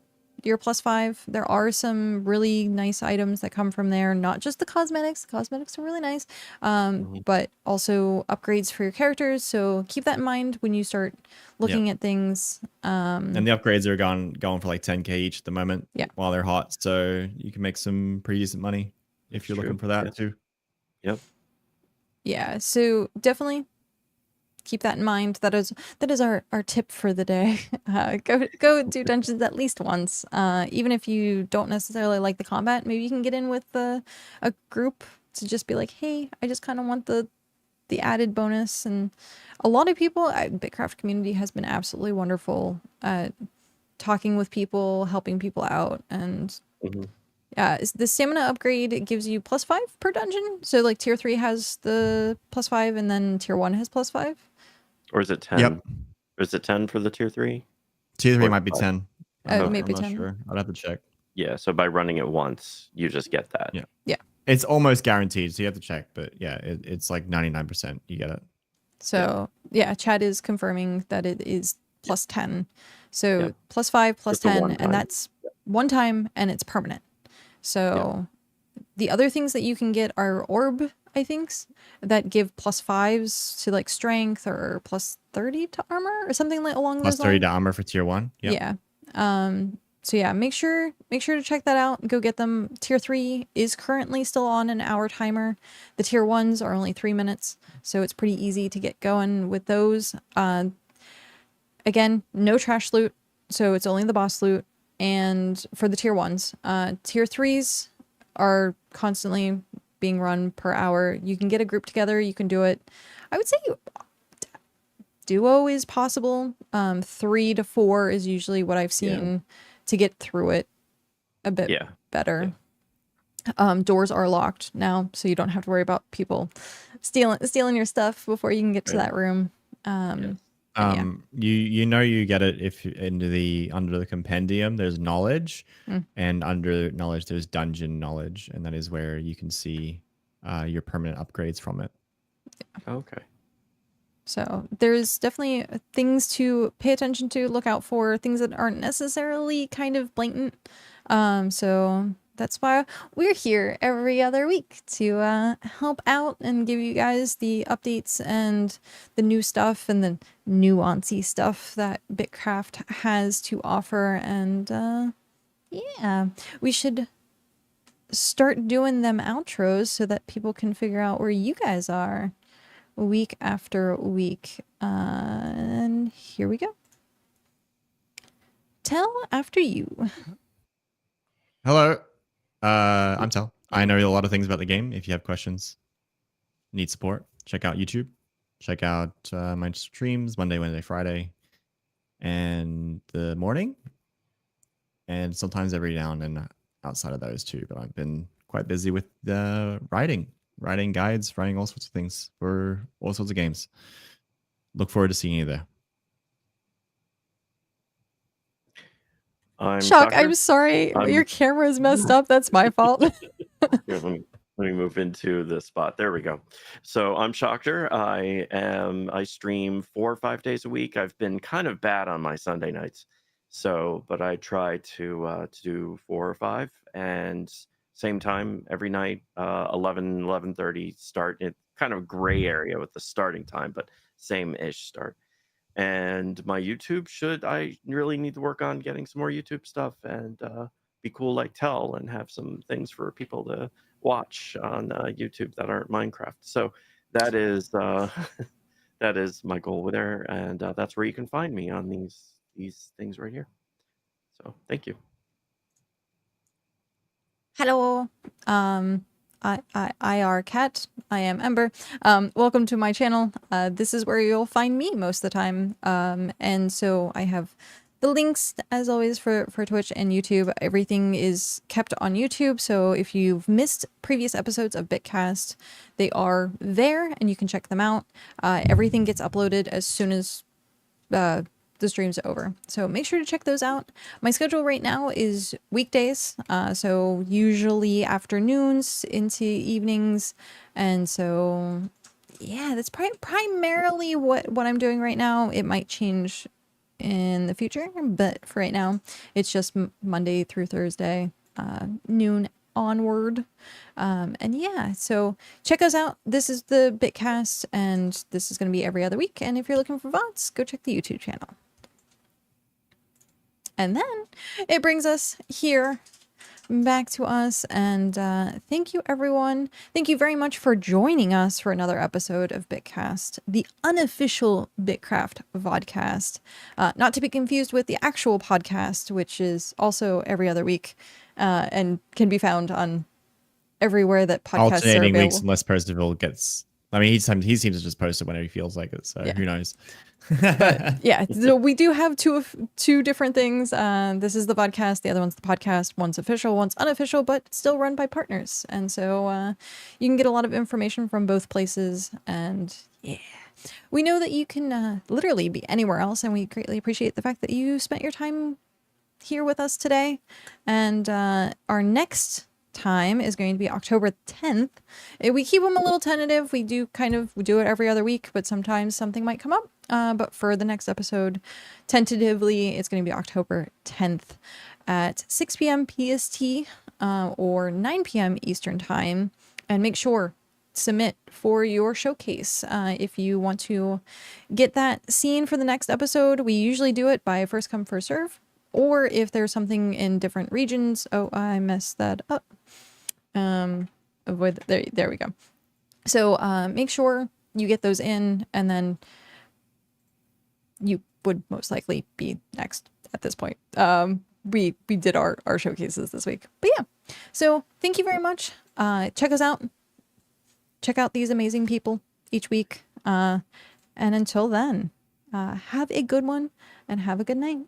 your +5. There are some really nice items that come from there, not just the cosmetics. The cosmetics are really nice, but also upgrades for your characters. So keep that in mind when you start looking at things. And the upgrades are going for like 10k each at the moment, while they're hot. So you can make some pretty decent money if you're looking for that too. Yep. Yeah, so definitely keep that in mind. That is our tip for the day. Go do dungeons at least once. Even if you don't necessarily like the combat, maybe you can get in with a group to just be like, hey, I just kind of want the added bonus. And a lot of people, BitCraft community has been absolutely wonderful at talking with people, helping people out, and the stamina upgrade gives you +5 per dungeon. So like tier 3 has the +5, and then tier 1 has +5. Or is it 10? Yep. Or is it 10 for the tier 3? Tier 3 Or might be 10. Maybe I'm 10. not sure. I'd have to check. Yeah, so by running it once, you just get that. Yeah. It's almost guaranteed, so you have to check. But yeah, it's like 99% you get it. So yeah, Chad is confirming that it is +10. So +5, +10, and that's one time, and it's permanent. So the other things that you can get are orb, I think, that give +5s to like strength, or +30 to armor, or something like along those lines. +30 to armor for tier 1. Yeah. So yeah, make sure to check that out and go get them. Tier 3 is currently still on an hour timer. The tier 1s are only 3 minutes, so it's pretty easy to get going with those. Again, no trash loot, so it's only the boss loot. And for the tier 1s, tier 3s are constantly being run per hour. You can get a group together, you can do it. I would say duo is possible. 3 to 4 is usually what I've seen to get through it a bit better. Doors are locked now, so you don't have to worry about people stealing your stuff before you can get to that room. You know you get it if under the compendium there's knowledge, and under knowledge there's dungeon knowledge, and that is where you can see your permanent upgrades from it. Okay. So there's definitely things to pay attention to, look out for, things that aren't necessarily kind of blatant. So that's why we're here every other week to help out and give you guys the updates and the new stuff and the nuancy stuff that BitCraft has to offer. And yeah, we should start doing them outros so that people can figure out where you guys are week after week. And here we go. Tell after you. Hello. I'm Tel. I know a lot of things about the game. If you have questions, need support, check out YouTube. Check out my streams Monday, Wednesday, Friday, and the morning. And sometimes every now and then outside of those too. But I've been quite busy with writing guides, writing all sorts of things for all sorts of games. Look forward to seeing you there. I'm Shock, Shocktor. I'm sorry. I'm- Your camera is messed up. That's my fault. Here, let me move into the spot. There we go. So I'm Shocktor. I stream 4 or 5 days a week. I've been kind of bad on my Sunday nights. So, but I try to do 4 or 5, and same time every night, 11:30 start. It's kind of gray area with the starting time, but same-ish start. And my YouTube, I really need to work on getting some more YouTube stuff and be cool like Tell and have some things for people to watch on YouTube that aren't Minecraft. So that is that is my goal there, and that's where you can find me on these things right here. So thank you. Hello. IRKat. I am Ember. Welcome to my channel. This is where you'll find me most of the time. And so I have the links, as always, for Twitch and YouTube. Everything is kept on YouTube. So if you've missed previous episodes of BitCast, they are there and you can check them out. Everything gets uploaded as soon as the stream's over. So make sure to check those out. My schedule right now is weekdays. So usually afternoons into evenings. And so, yeah, that's primarily what I'm doing right now. It might change in the future, but for right now, it's just Monday through Thursday, noon onward. And yeah, so check us out. This is the BitCast, and this is going to be every other week. And if you're looking for VODs, go check the YouTube channel. And then it brings us here back to us. And thank you, everyone. Thank you very much for joining us for another episode of BitCast, the unofficial BitCraft Vodcast. Not to be confused with the actual podcast, which is also every other week and can be found on everywhere that podcasts Alternating are available. weeks unless Percival gets. I mean, he seems to just post it whenever he feels like it. So Yeah. who knows? But yeah, so we do have two different things. This is the Vodcast, the other one's the podcast. One's official, one's unofficial, but still run by partners. And so you can get a lot of information from both places. And yeah, we know that you can literally be anywhere else, and we greatly appreciate the fact that you spent your time here with us today. And our next time is going to be October 10th. We keep them a little tentative. We do it every other week, but sometimes something might come up. But for the next episode, tentatively, it's going to be October 10th at 6 p.m. PST or 9 p.m. Eastern Time. And make sure submit for your showcase if you want to get that scene for the next episode. We usually do it by first come, first serve. Or if there's something in different regions. Oh, I messed that up. Avoid there we go. So make sure you get those in, and then you would most likely be next at this point. We did our showcases this week. But yeah. So thank you very much. Check us out. Check out these amazing people each week. And until then, have a good one and have a good night.